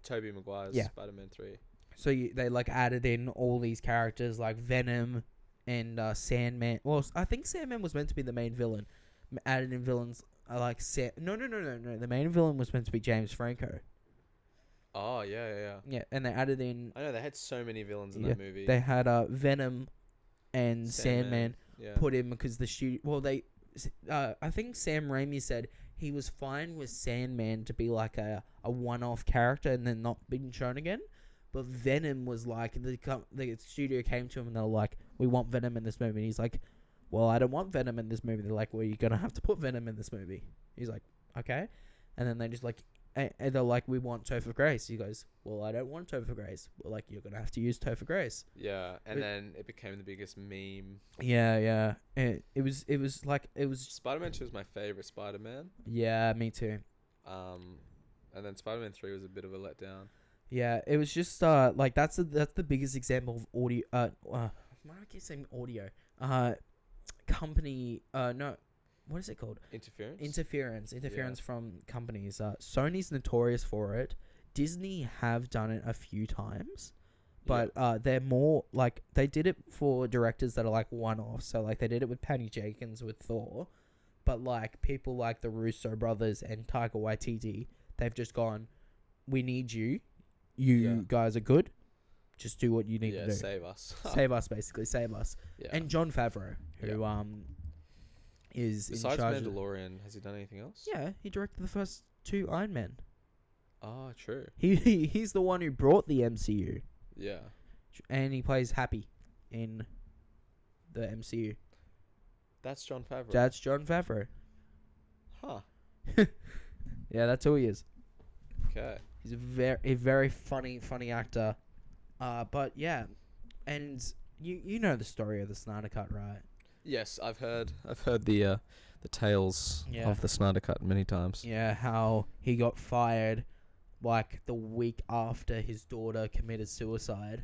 Tobey Maguire's Yeah. Spider-Man 3. So they like added in all these characters like Venom and Sandman. Well, I think Sandman was meant to be the main villain. Added in villains like No. The main villain was meant to be James Franco. Oh, yeah. Yeah, and they added in. I know, they had so many villains in Yeah, that movie. They had Venom and Sandman Yeah. put in because the studio. Well, I think Sam Raimi said he was fine with Sandman to be like a one-off character and then not being shown again. But Venom was like the studio came to him and they were like, "We want Venom in this movie." And he's like, "Well, I don't want Venom in this movie." They're like, "Well, you're gonna have to put Venom in this movie." He's like, "Okay," and then they just like, and they're like, "We want Topher Grace." He goes, "Well, I don't want Topher Grace." We're like, "You're gonna have to use Topher Grace." Yeah, and then it became the biggest meme. Yeah. It was Spider-Man 2 is my favorite Spider-Man. Yeah, me too. And then Spider-Man 3 was a bit of a letdown. Yeah, it was just like that's the biggest example of audio. Why do I keep saying audio? Company. No, what is it called? Interference from companies. Sony's notorious for it. Disney have done it a few times, but they're more like they did it for directors that are like one-off. So like they did it with Patty Jenkins with Thor, but like people like the Russo brothers and Taika Waititi, they've just gone, "We need you. You guys are good. Just do what you need to do. Save us. Save us, basically. Save us." Yeah. And Jon Favreau, who is Besides in charge Mandalorian, has he done anything else? Yeah, he directed the first 2 Iron Men. Oh, true. He's the one who brought the MCU, Yeah. and he plays Happy in the MCU. That's Jon Favreau. That's Jon Favreau. Huh. Yeah, that's who he is. Okay. He's a very funny actor. But yeah, and you know the story of the Snyder Cut, right? Yes, I've heard the tales of the Snyder Cut many times. Yeah, how he got fired like the week after his daughter committed suicide,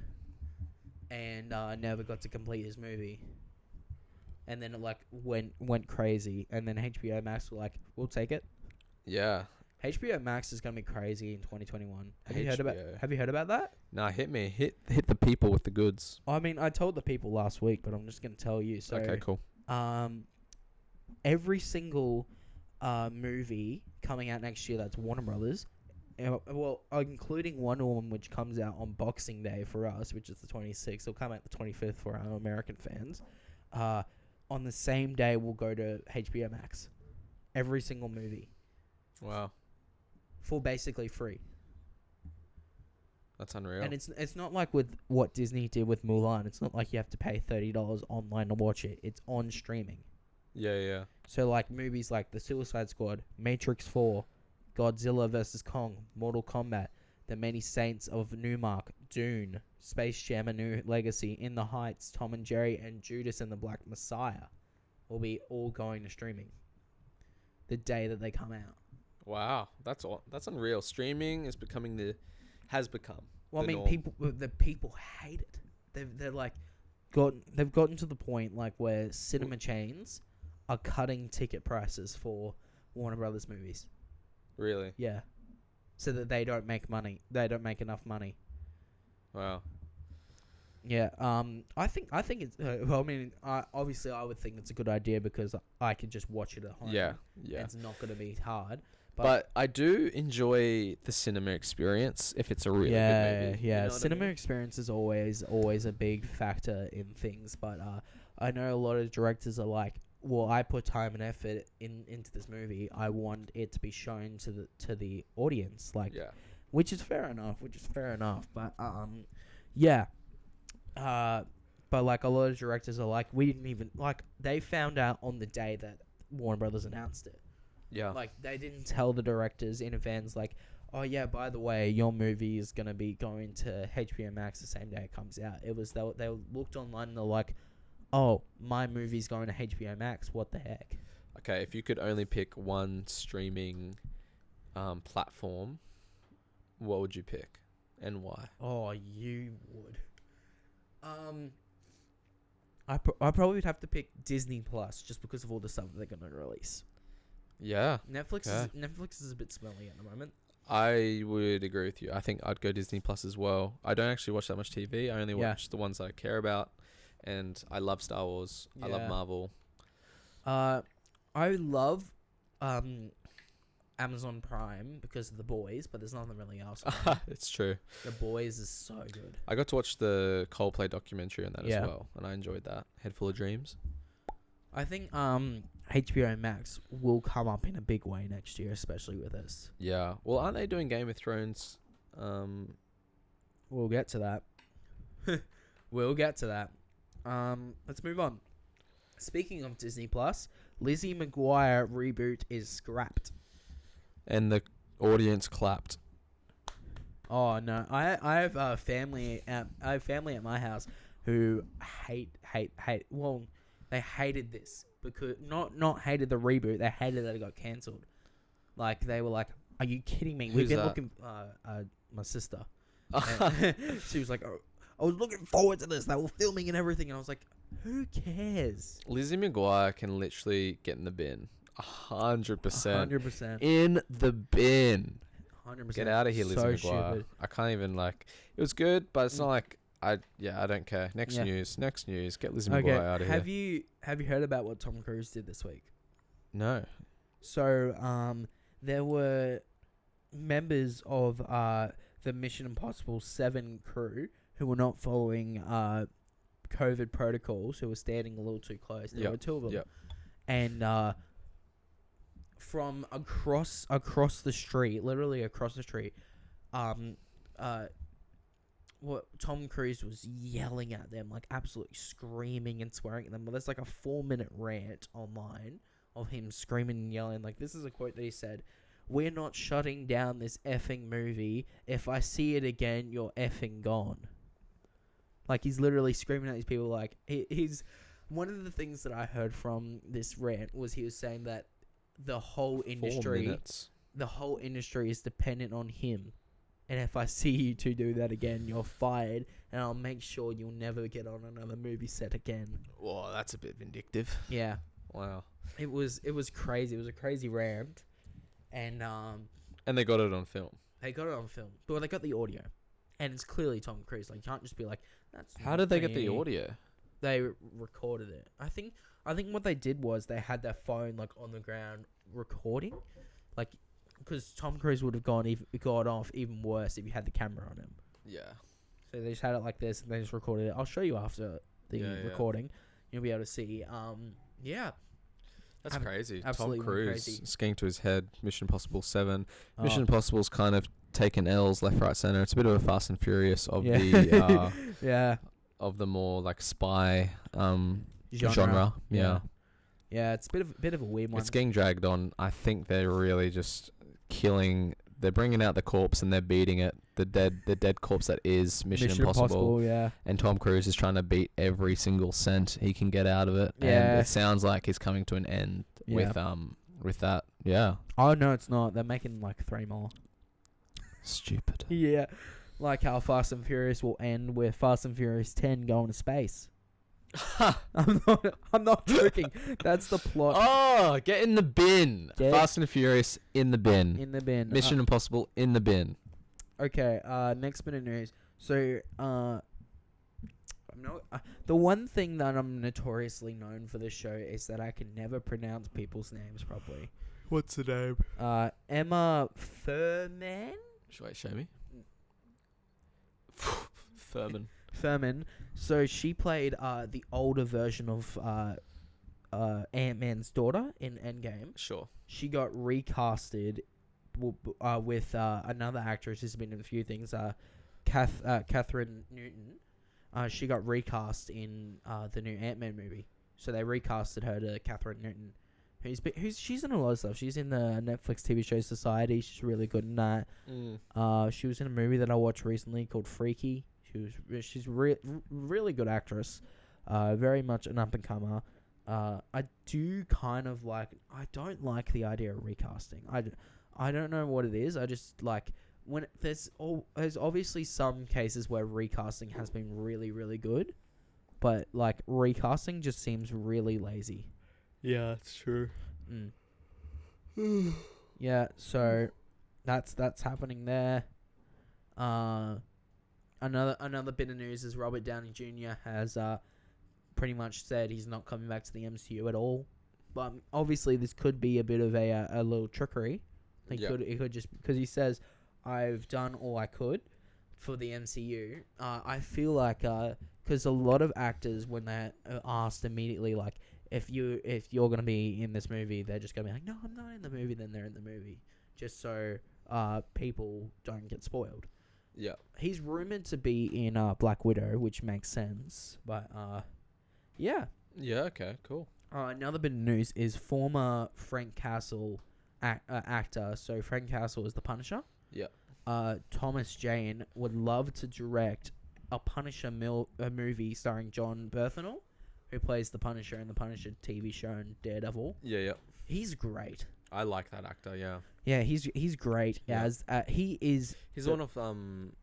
and never got to complete his movie. And then it like went crazy, and then HBO Max were like, "We'll take it." Yeah. HBO Max is gonna be crazy in 2021. Have HBO. you heard about that? Nah, hit me. Hit the people with the goods. I mean, I told the people last week, but I'm just gonna tell you. So, Okay, cool. Every single movie coming out next year that's Warner Brothers, well, including Wonder Woman, which comes out on Boxing Day for us, which is the 26th. It'll come out the 25th for our American fans. On the same day, we'll go to HBO Max. Every single movie. Wow. For basically free. That's unreal. And it's not like with what Disney did with Mulan. It's not like you have to pay $30 online to watch it. It's on streaming. Yeah. So like movies like The Suicide Squad, Matrix 4, Godzilla vs. Kong, Mortal Kombat, The Many Saints of Newmark, Dune, Space Jam: A New Legacy, In the Heights, Tom and Jerry, and Judas and the Black Messiah will be all going to streaming the day that they come out. Wow, that's unreal. Streaming has become. Well, I mean, norm. people hate it. They've gotten to the point like where cinema chains are cutting ticket prices for Warner Brothers movies. Really? Yeah, so that they don't make money. They don't make enough money. Wow. Yeah. I think it's. Well, I mean, obviously, I would think it's a good idea because I can just watch it at home. Yeah. It's not going to be hard. But I do enjoy the cinema experience if it's a really good movie. Yeah. You know Cinema experience is always a big factor in things. But I know a lot of directors are like, well, I put time and effort into this movie. I want it to be shown to the audience. Like, yeah. which is fair enough. But yeah. But like a lot of directors are like, we didn't even like. They found out on the day that Warner Brothers announced it. Yeah. Like, they didn't tell the directors in advance, like, oh, yeah, by the way, your movie is going to be going to HBO Max the same day it comes out. It was, they looked online and they're like, oh, my movie's going to HBO Max. What the heck? Okay, if you could only pick one streaming platform, what would you pick and why? Oh, you would. I probably would have to pick Disney Plus just because of all the stuff that they're going to release. Yeah. Netflix is a bit smelly at the moment. I would agree with you. I think I'd go Disney Plus as well. I don't actually watch that much TV. I only watch the ones I care about. And I love Star Wars. I love Marvel. I love Amazon Prime because of The Boys, but there's nothing really else. It's true. The Boys is so good. I got to watch the Coldplay documentary on that Yeah. as well, and I enjoyed that. Head Full of Dreams. I think HBO Max will come up in a big way next year, especially with this. Yeah. Well, aren't they doing Game of Thrones? We'll get to that. Let's move on. Speaking of Disney Plus, Lizzie McGuire reboot is scrapped. And the audience clapped. Oh no, I have family at my house who hate. Well, they hated this because not hated the reboot. They hated that it got cancelled. Like, they were like, "Are you kidding me? We've been looking." My sister. She was like, "Oh, I was looking forward to this. They were filming and everything." And I was like, "Who cares?" Lizzie McGuire can literally get in the bin. 100%. 100%. In the bin. 100%. Get out of here, Lizzie McGuire. Stupid. I can't even, like... It was good, but it's not like... I don't care. Next news. Get Lizzie McGuire out of here. Have you heard about what Tom Cruise did this week? No. So, there were members of the Mission Impossible 7 crew who were not following COVID protocols, who were standing a little too close. There were two of them. Yep. And from across the street, literally across the street, what Tom Cruise was yelling at them, like absolutely screaming and swearing at them. But there's like a 4-minute rant online of him screaming and yelling. Like, this is a quote that he said: "We're not shutting down this effing movie. If I see it again, you're effing gone." Like, he's literally screaming at these people. Like, he's one of the things that I heard from this rant was he was saying that the whole industry is dependent on him. And if I see you two do that again, you're fired, and I'll make sure you'll never get on another movie set again. Well, that's a bit vindictive. Yeah. Wow. It was crazy. It was a crazy rant. And they got it on film. They got it on film. But they got the audio. And it's clearly Tom Cruise. Like, you can't just be like, that's How not did they get me. the audio? They recorded it. I think what they did was they had their phone like on the ground recording, like, because Tom Cruise would have gone off even worse if you had the camera on him. Yeah. So they just had it like this and they just recorded it. I'll show you after the recording. You'll be able to see. That's crazy. Absolutely Tom Cruise crazy. skiing to his head. Mission Impossible 7. Mission Impossible's kind of taken L's left, right, center. It's a bit of a Fast and Furious of the of the more like spy genre. Yeah. Yeah, it's a bit of a weird one. It's getting dragged on. I think they're really just killing they're bringing out the corpse and they're beating it. The dead corpse that is Mission Impossible. Yeah. And Tom Cruise is trying to beat every single cent he can get out of it. Yeah. And it sounds like he's coming to an end with that. Yeah. Oh no, it's not. They're making like 3 more. Stupid. Yeah. Like how Fast and Furious will end with Fast and Furious 10 going to space. I'm not joking. That's the plot. Oh, get in the bin. Fast and Furious in the bin. In the bin. Mission Impossible in the bin. Okay, next bit of news. So, I'm not. The one thing that I'm notoriously known for this show is that I can never pronounce people's names properly. What's the name? Emma Thurman? Show me. Thurman. So she played the older version of Ant-Man's daughter in Endgame. Sure. She got recasted with another actress who's been in a few things. Catherine Newton. She got recast in the new Ant-Man movie. So they recasted her to Catherine Newton. She's in a lot of stuff. She's in the Netflix TV show Society. She's really good in that. She was in a movie that I watched recently called Freaky. She's really good actress. Very much an up and comer. I do kind of like. I don't like the idea of recasting. I don't know what it is. I just like when there's obviously some cases where recasting has been really, really good, but like recasting just seems really lazy. Yeah, it's true. Yeah, so that's happening there. Another bit of news is Robert Downey Jr. has pretty much said he's not coming back to the MCU at all. But obviously this could be a bit of a little trickery. It could just because he says I've done all I could for the MCU. I feel like because a lot of actors when they're asked immediately like if you're gonna be in this movie, they're just gonna be like, no, I'm not in the movie. Then they're in the movie, just so people don't get spoiled. Yeah, he's rumored to be in Black Widow, which makes sense. But yeah. Yeah. Okay. Cool. Another bit of news is former Frank Castle actor. So Frank Castle is the Punisher. Yeah. Thomas Jane would love to direct a Punisher movie starring John Bernthal, who plays the Punisher in the Punisher TV show and Daredevil. Yeah. He's great. I like that actor. Yeah. Yeah, he's great. Yeah. As he's one of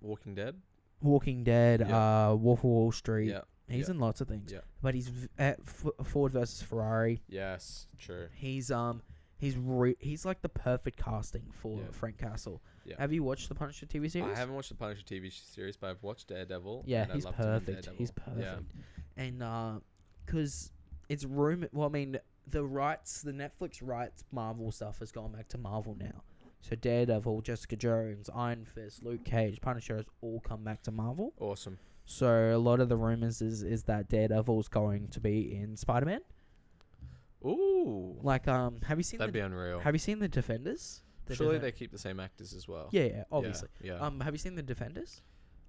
Walking Dead. Walking Dead. Yeah. Wolf of Wall Street. Yeah. He's in lots of things. Yeah. But he's at Ford versus Ferrari. Yes. True. He's like the perfect casting for Frank Castle. Yeah. Have you watched the Punisher TV series? I haven't watched the Punisher TV series, but I've watched Daredevil. Yeah, he's perfect. He's perfect. Yeah. And because it's rumored. Well, I mean, the Netflix rights, Marvel stuff has gone back to Marvel now. So Daredevil, Jessica Jones, Iron Fist, Luke Cage, Punisher has all come back to Marvel. Awesome. So a lot of the rumors is that Daredevil's going to be in Spider-Man. Ooh. Like, have you seen? That'd be unreal. Have you seen the Defenders? Surely they keep the same actors as well. Yeah, obviously. Yeah. Have you seen the Defenders?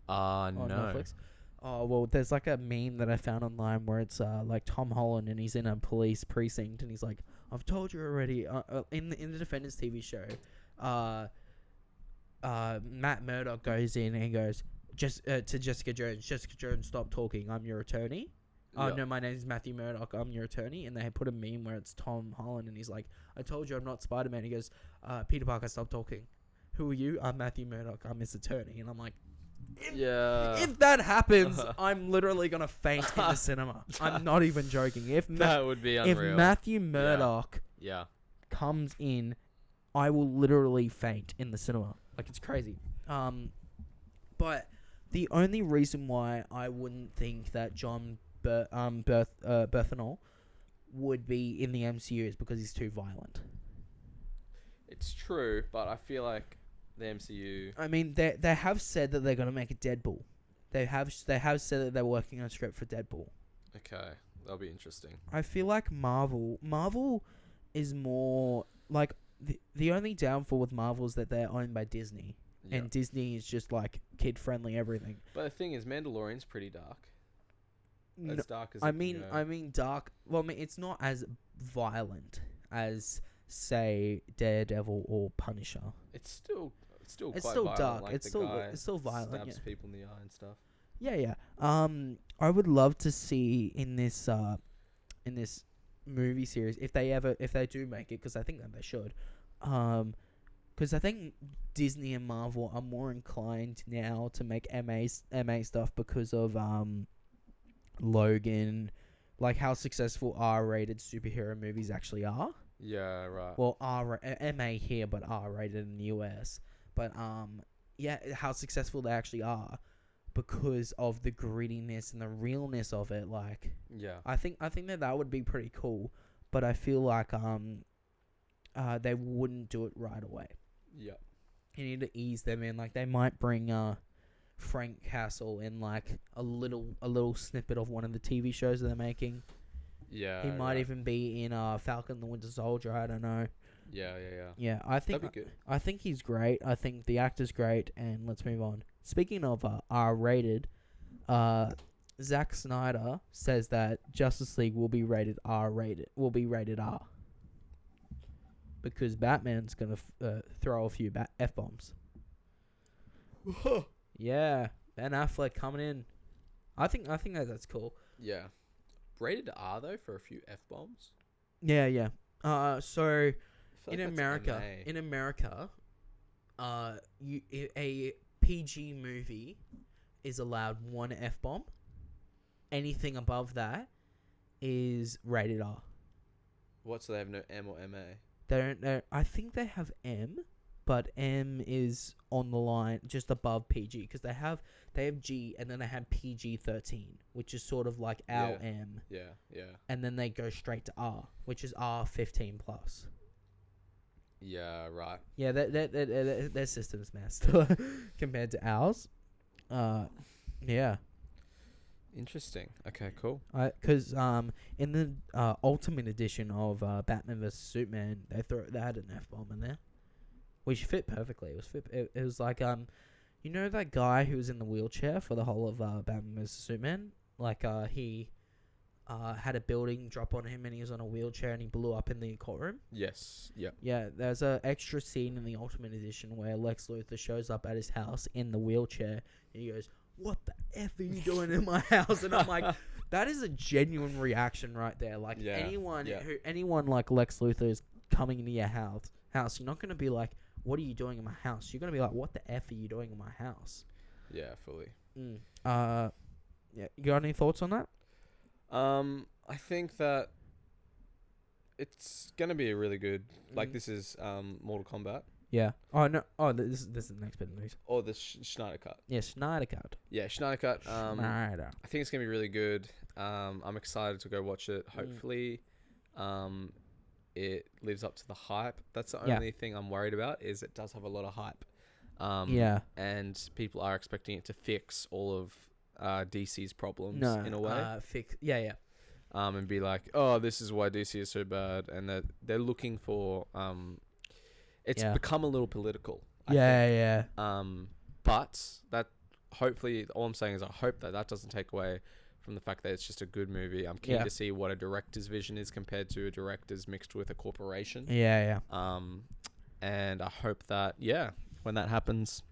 No. On Netflix? Oh, well, there's like a meme that I found online where it's like Tom Holland and he's in a police precinct and he's like, I've told you already. In the Defenders TV show, Matt Murdock goes in and he goes to Jessica Jones, stop talking. I'm your attorney. Oh, no, my name's Matthew Murdock. I'm your attorney. And they put a meme where it's Tom Holland and he's like, I told you I'm not Spider-Man. He goes, Peter Parker, stop talking. Who are you? I'm Matthew Murdock. I'm his attorney. And I'm like, if that happens, I'm literally going to faint in the cinema. I'm not even joking. That would be unreal. If Matthew Murdock comes in, I will literally faint in the cinema. Like, it's crazy. But the only reason why I wouldn't think that John Bernthal would be in the MCU is because he's too violent. It's true, but I feel like the MCU. I mean, they have said that they're going to make a Deadpool. They have said that they're working on a script for Deadpool. Okay, that'll be interesting. I feel like Marvel is more like the only downfall with Marvel is that they're owned by Disney, and Disney is just like kid friendly everything. But the thing is, Mandalorian's pretty dark. As dark as I mean dark. Well, I mean it's not as violent as say Daredevil or Punisher. It's still It's still It's quite still violent. dark. Like It's the still guy it's still violent. stabs Yeah. people in the eye and stuff. Yeah. I would love to see in this movie series if they do make it, because I think that they should. Because I think Disney and Marvel are more inclined now to make MA stuff because of Logan, like how successful R-rated superhero movies actually are. Yeah, right. Well, MA here, but R-rated in the US. But yeah, how successful they actually are because of the grittiness and the realness of it. Like, Yeah. I think that would be pretty cool, but I feel like they wouldn't do it right away. Yeah. You need to ease them in. Like, they might bring Frank Castle in like a little snippet of one of the TV shows that they're making. Yeah. He might right. even be in Falcon and the Winter Soldier. I don't know. Yeah. Yeah, I think That'd be good. I think he's great. I think the actor's great. And let's move on. Speaking of R-rated, Zack Snyder says that Justice League will be rated R-rated. Will be rated R. Because Batman's gonna throw a few F-bombs. Yeah, Ben Affleck coming in. I think that's cool. Yeah. Rated R though for a few F-bombs. Yeah. So I feel in like that's America, a PG movie is allowed one F-bomb. Anything above that is rated R. What? So they have no M or MA? They don't know. I think they have M, but M is on the line just above PG because they have G and then they have PG-13, which is sort of like our M. Yeah. And then they go straight to R, which is R15 plus. Yeah, right. Yeah, their system's messed compared to ours. Yeah. Interesting. Okay, cool. Because in the Ultimate Edition of Batman vs Superman, they had an F-bomb in there, which fit perfectly. It was like you know that guy who was in the wheelchair for the whole of Batman vs Superman. Like he had a building drop on him and he was on a wheelchair and he blew up in the courtroom. Yes. Yeah. Yeah, there's a extra scene in the Ultimate Edition where Lex Luthor shows up at his house in the wheelchair and he goes, "What the F are you doing in my house?" And I'm like, that is a genuine reaction right there. Like anyone like Lex Luthor is coming into your house, you're not gonna be like, "What are you doing in my house?" You're gonna be like, "What the F are you doing in my house?" Yeah, fully. Yeah. You got any thoughts on that? I think that it's gonna be a really good. Like this is Mortal Kombat. Yeah. Oh no. Oh, this is the next bit of news. Or the Snyder Cut. Yeah, Snyder Cut. Yeah, Snyder Cut. Snyder. I think it's gonna be really good. I'm excited to go watch it. Hopefully, it lives up to the hype. That's the only thing I'm worried about. Is it does have a lot of hype. And people are expecting it to fix all of DC's problems in a way. Yeah. And be like, oh, this is why DC is so bad, and they're looking for it's become a little political. I think. But that hopefully, all I'm saying is I hope that doesn't take away from the fact that it's just a good movie. I'm keen to see what a director's vision is compared to a director's mixed with a corporation. Yeah. And I hope that when that happens,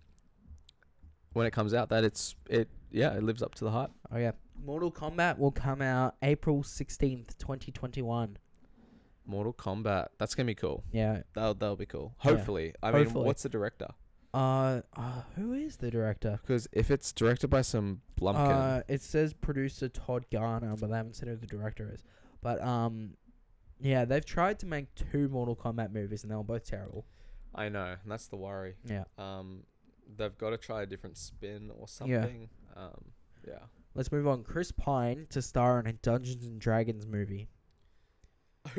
when it comes out, that it lives up to the hype. Oh yeah. Mortal Kombat will come out April 16th, 2021. Mortal Kombat. That's gonna be cool. Yeah. That'll be cool. Hopefully. I mean, what's the director? Who is the director? Because if it's directed by some Blumpkin, it says producer Todd Garner, but they haven't said who the director is. But yeah, they've tried to make 2 Mortal Kombat movies and they were both terrible. I know, and that's the worry. Yeah. They've got to try a different spin or something. Yeah. Let's move on. Chris Pine to star in a Dungeons and Dragons movie.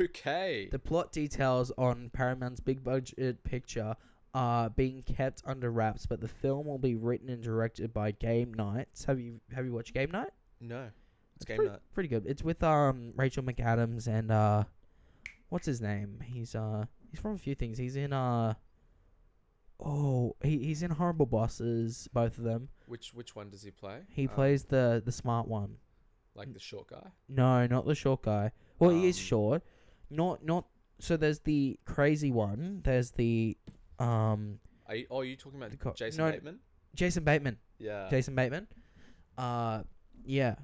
Okay. The plot details on Paramount's big budget picture are being kept under wraps, but the film will be written and directed by Game Nights. Have you watched Game Night? No. It's Game Night. Pretty good. It's with Rachel McAdams and what's his name? He's from a few things. He's in he's in Horrible Bosses, both of them. Which one does he play? He plays the smart one. Like the short guy? No, not the short guy. Well, he is short. Not. So there's the crazy one. There's the Are Are you talking The about Jason no, Bateman? Jason Bateman. Yeah. Jason Bateman. Yeah.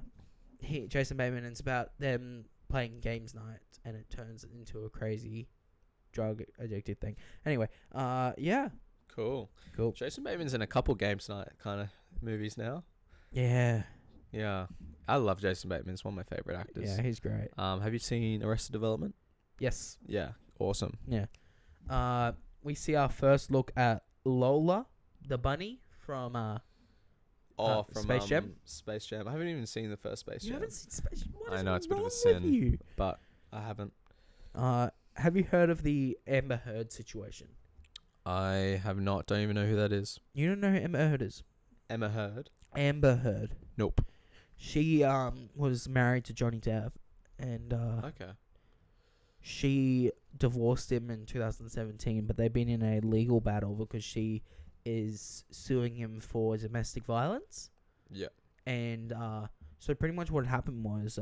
Jason Bateman. It's about them playing games night, and it turns into a crazy drug addicted thing. Anyway, yeah. Cool. Jason Bateman's in a couple games night kind of movies now. Yeah. Yeah. I love Jason Bateman. He's one of my favorite actors. Yeah, he's great. Have you seen Arrested Development? Yes. Yeah. Awesome. Yeah. We see our first look at Lola, the bunny from From Space Jam. Space Jam. I haven't even seen the first Space Jam. You haven't seen Space Jam? What I is know it's a bit of wrong a sin, with you? but I haven't. Have you heard of the Amber Heard situation? I have not. Don't even know who that is. You don't know who Amber Heard is? Emma Heard? Amber Heard. Nope. She was married to Johnny Depp, and Okay. she divorced him in 2017, but they've been in a legal battle because she is suing him for domestic violence. Yeah. And so pretty much what happened was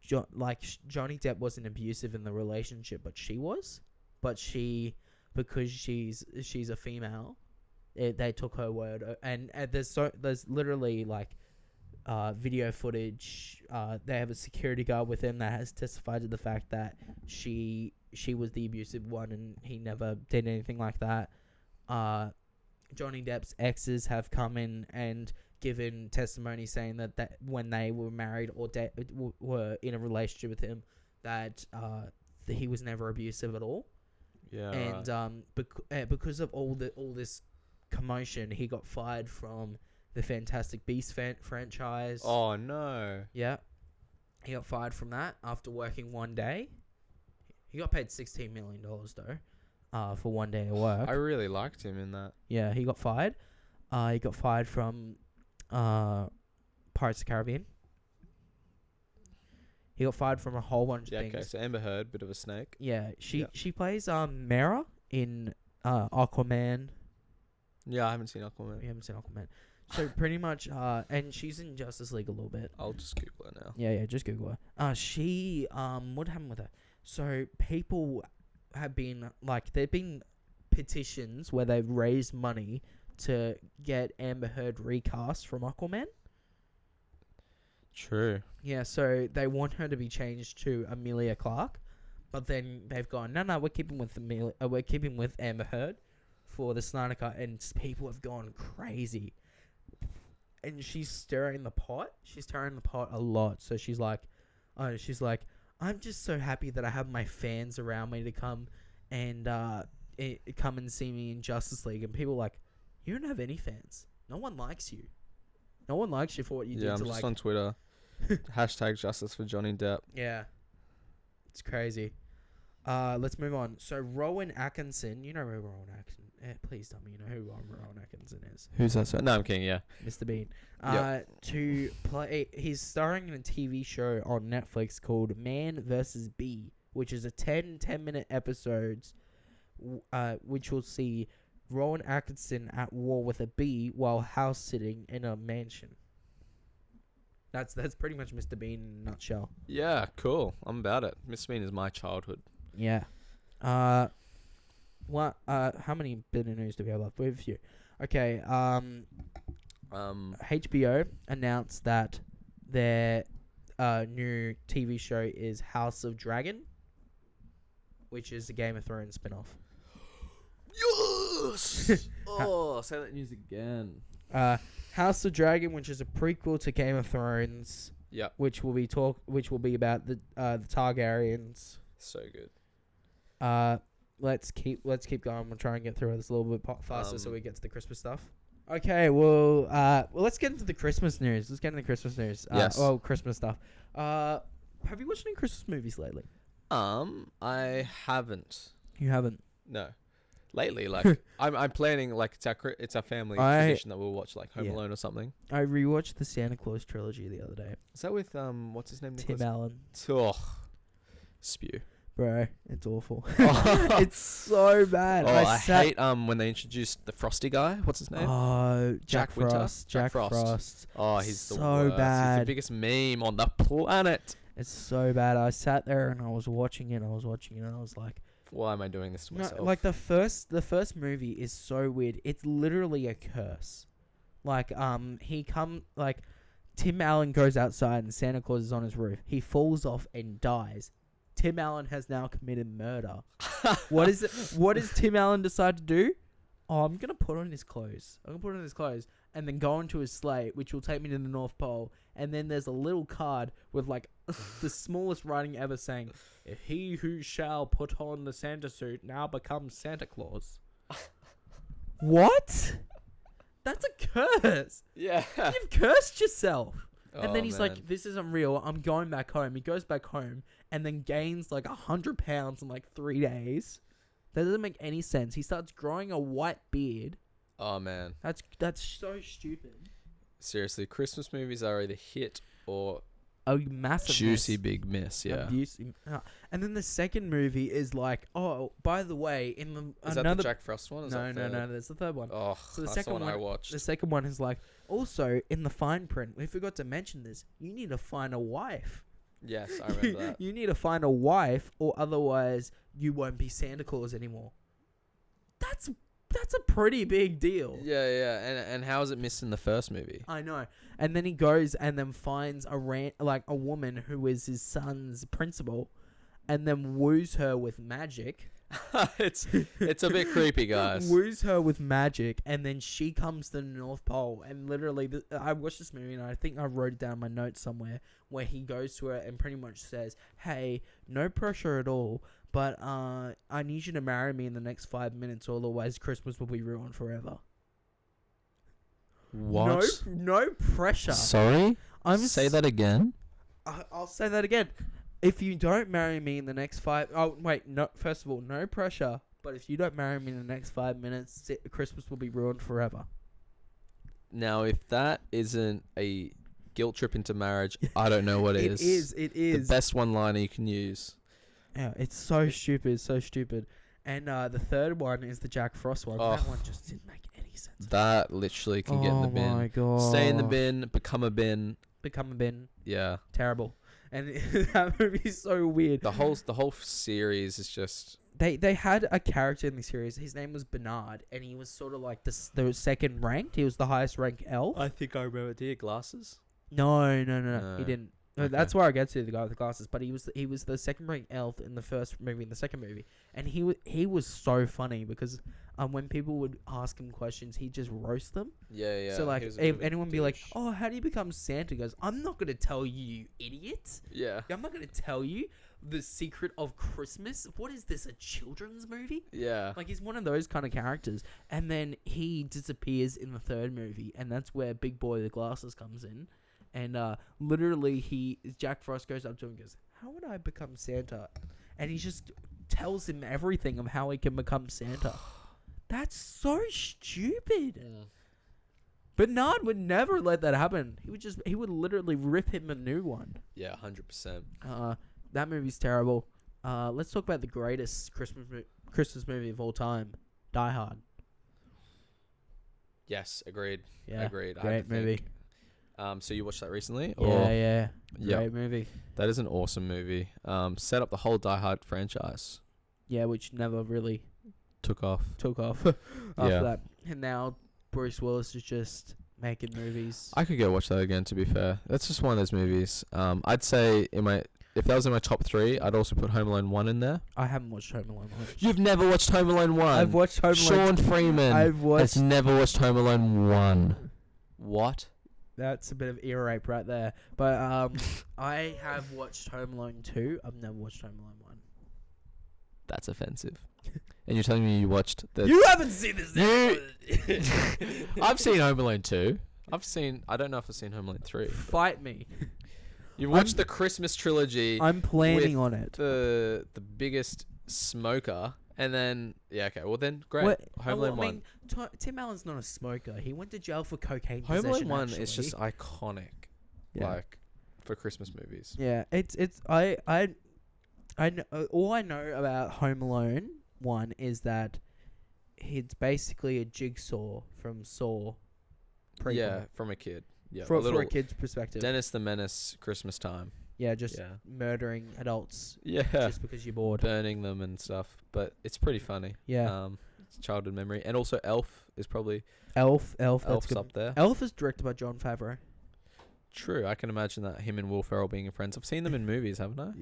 Johnny Depp wasn't abusive in the relationship, but she was. But because she's a female, they took her word, and there's literally like video footage. They have a security guard with him that has testified to the fact that she was the abusive one, and he never did anything like that. Johnny Depp's exes have come in and given testimony saying that when they were married or were in a relationship with him, that he was never abusive at all. Yeah. And because of all this commotion, he got fired from the Fantastic Beasts franchise. Oh no. Yeah, he got fired from that after working one day. He got paid $16 million though, for one day of work. I really liked him in that. Yeah, he got fired. He got fired from Pirates of the Caribbean. He got fired from a whole bunch of things. Okay, so Amber Heard, bit of a snake. Yeah, she plays Mera in Aquaman. Yeah, I haven't seen Aquaman. You haven't seen Aquaman. So pretty much, and she's in Justice League a little bit. I'll just Google her now. Yeah, just Google her. She what happened with her? So people have been there've been petitions where they've raised money to get Amber Heard recast from Aquaman. True. Yeah, so they want her to be changed to Amelia Clarke, but then they've gone, no, we're keeping with Amber Heard for the Snyder Cut, and people have gone crazy. And she's stirring the pot. She's stirring the pot a lot. So she's like, I'm just so happy that I have my fans around me to come and come and see me in Justice League. And people are like, you don't have any fans. No one likes you. No one likes you for what you did. Yeah, I'm just on Twitter. Hashtag justice for Johnny Depp. Yeah, it's crazy. Let's move on. So Rowan Atkinson, you know who Rowan Atkinson? Please tell me you know who Rowan Atkinson is. Who's that? Sir? No, I'm kidding. Yeah, Mr. Bean. Yep. To play, he's starring in a TV show on Netflix called Man vs. Bee, which is a 10-minute episodes, which will see Rowan Atkinson at war with a bee while house sitting in a mansion. That's pretty much Mr. Bean in a nutshell. Yeah, cool. I'm about it. Mr. Bean is my childhood. Yeah. What? How many bit of news do we have left? We have a few. Okay. HBO announced that their new TV show is House of Dragon, which is a Game of Thrones spin-off. Yes. Oh, say that news again. House of Dragon, which is a prequel to Game of Thrones. Yeah. Which will be about the Targaryens. So good. Let's keep going. We'll try and get through this a little bit faster so we get to the Christmas stuff. Okay, well, let's get into the Christmas news. Yes. Oh, Christmas stuff. Have you watched any Christmas movies lately? I haven't. You haven't? No. Lately, like I'm planning, like it's our family tradition that we'll watch like Home Alone or something. I rewatched the Santa Claus trilogy the other day. Is that with what's his name? Tim Allen. Oh, spew. Bro, it's awful. It's so bad. Oh, I hate when they introduced the Frosty guy. What's his name? Oh, Jack Frost. Jack Frost. Oh, he's so the worst. bad. He's the biggest meme on the planet. It's so bad. I sat there and I was watching it. And I was like, Why am I doing this to myself? No, like the first movie is so weird. It's literally a curse. Like Tim Allen goes outside and Santa Claus is on his roof. He falls off and dies. Tim Allen has now committed murder. What does Tim Allen decide to do? Oh, I'm gonna put on his clothes. And then go into his sleigh, which will take me to the North Pole. And then there's a little card with like the smallest writing ever saying, "If he who shall put on the Santa suit now becomes Santa Claus." What? That's a curse. Yeah. You've cursed yourself. And then Oh, he's man. like, "This isn't real. I'm going back home." He goes back home and then gains like 100 pounds in like 3 days. That doesn't make any sense. He starts growing a white beard. Oh, man. That's so stupid. Seriously, Christmas movies are either hit or A massive juicy mess. big miss. Yeah. And then the second movie is like, oh, by the way, in the Is that the Jack Frost one? Is no, that no, third? no, there's the third one. Oh, So the that's second the one I one- watched. The second one is like, also in the fine print, we forgot to mention this. You need to find a wife. Yes, I remember that. You need to find a wife, or otherwise you won't be Santa Claus anymore. That's a pretty big deal. Yeah. And how is it missed in the first movie? I know. And then he goes and then finds a woman who is his son's principal, and then woos her with magic. It's a bit creepy, guys. Woos her with magic, and then she comes to the North Pole. And literally, I watched this movie, and I think I wrote it down in my notes somewhere, where he goes to her and pretty much says, "Hey, no pressure at all, but I need you to marry me in the next 5 minutes, or otherwise Christmas will be ruined forever." What? No pressure. Sorry? Say that again. I'll say that again. If you don't marry me in the next 5... Oh, wait. No. First of all, no pressure. But if you don't marry me in the next 5 minutes, Christmas will be ruined forever. Now, if that isn't a guilt trip into marriage, I don't know what is. It is. The best one-liner you can use. Yeah, it's so stupid. And the third one is the Jack Frost one. Oh. That one just didn't make any sense. That literally can get in the bin. Oh my god. Stay in the bin, become a bin. Become a bin. Yeah. Terrible. And that movie's so weird. The whole series is just... They had a character in the series. His name was Bernard, and he was sort of like the second ranked. He was the highest ranked elf. I think I remember. Do you have glasses? No. He No. didn't. Okay. That's where I get to, the guy with the glasses. But he was the second ranked elf in the first movie and the second movie, and he was so funny because when people would ask him questions, he'd just roast them. Yeah. So like he was a bit if of a anyone be like, douche. "Oh, how do you become Santa?" He goes, "I'm not gonna tell you, you idiot. Yeah. I'm not gonna tell you the secret of Christmas. What is this, a children's movie?" Yeah. Like, he's one of those kind of characters. And then he disappears in the third movie, and that's where Big Boy with the glasses comes in. And literally, Jack Frost goes up to him and goes, "How would I become Santa?" And he just tells him everything of how he can become Santa. That's so stupid. Mm. Bernard would never let that happen. He would literally rip him a new one. Yeah, 100%. That movie's terrible. Let's talk about the greatest Christmas movie of all time, Die Hard. Yes, agreed. Yeah, Agreed. I great had to movie. think. So you watched that recently? Or? Yeah, Yep. great movie. That is an awesome movie. Set up the whole Die Hard franchise. Yeah, which never really Took off. took off after Yeah. that. And now Bruce Willis is just making movies. I could go watch that again, to be fair. That's just one of those movies. I'd say if that was in my top 3, I'd also put Home Alone 1 in there. I haven't watched Home Alone 1. You've never watched Home Alone 1? I've watched Home Alone. Sean Freeman I've watched. has never watched Home Alone 1. What? That's a bit of ear rape right there. But I have watched Home Alone 2. I've never watched Home Alone 1. That's offensive. And you're telling me you watched the... You haven't seen this. I've seen Home Alone 2. I don't know if I've seen Home Alone 3. Fight me. You've watched the Christmas trilogy. I'm planning on it. The biggest smoker. And then, yeah, okay. Well, then, great. What? Home Alone 1. Tim Allen's not a smoker. He went to jail for cocaine Home possession. Alone 1 actually. is just iconic. Yeah. Like, for Christmas movies. Yeah, I know, all I know about Home Alone 1 is that it's basically a jigsaw from Saw. Prequel. Yeah, from a kid. Yeah, For a kid's perspective. Dennis the Menace Christmas time. just Yeah. murdering adults Yeah. just because you're bored. Burning them and stuff. But it's pretty funny. Yeah. It's childhood memory. And also Elf is probably Elf. That's Elf's good. up there. Elf is directed by Jon Favreau. True. I can imagine that him and Will Ferrell being friends. I've seen them in movies, haven't I?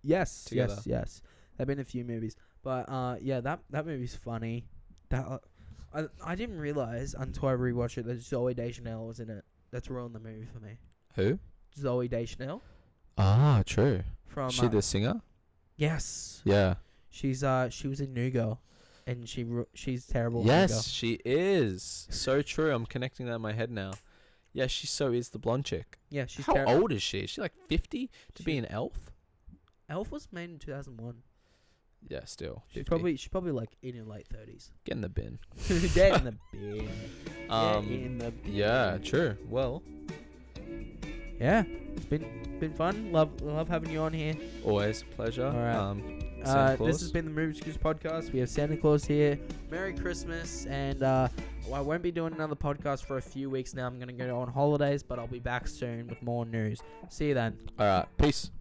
Yes. Together. Yes. There've been a few movies, but that movie's funny. That I didn't realize until I rewatched it that Zoe Deschanel was in it. That's ruined the movie for me. Who? Zoe Deschanel Ah, true. from She the singer? yes. Yeah. She was in New Girl, and she's terrible. In New Girl. Yes, she is. So true. I'm connecting that in my head now. Yeah, she so is the blonde chick. Yeah, she's How terrible. old is she? Is she like 50 to be an elf? Elf was made in 2001. Yeah, still. She's 50. probably like in her late 30s. Get in the bin. Get in the bin. Um, Get in the bin. Yeah, true. Well, Yeah, it's been fun. Love having you on here. always a pleasure. All right. Santa Claus. This has been the Movie Scoops podcast. We have Santa Claus here. Merry Christmas, and I won't be doing another podcast for a few weeks now. I'm gonna go on holidays, but I'll be back soon with more news. See you then. All right. Peace.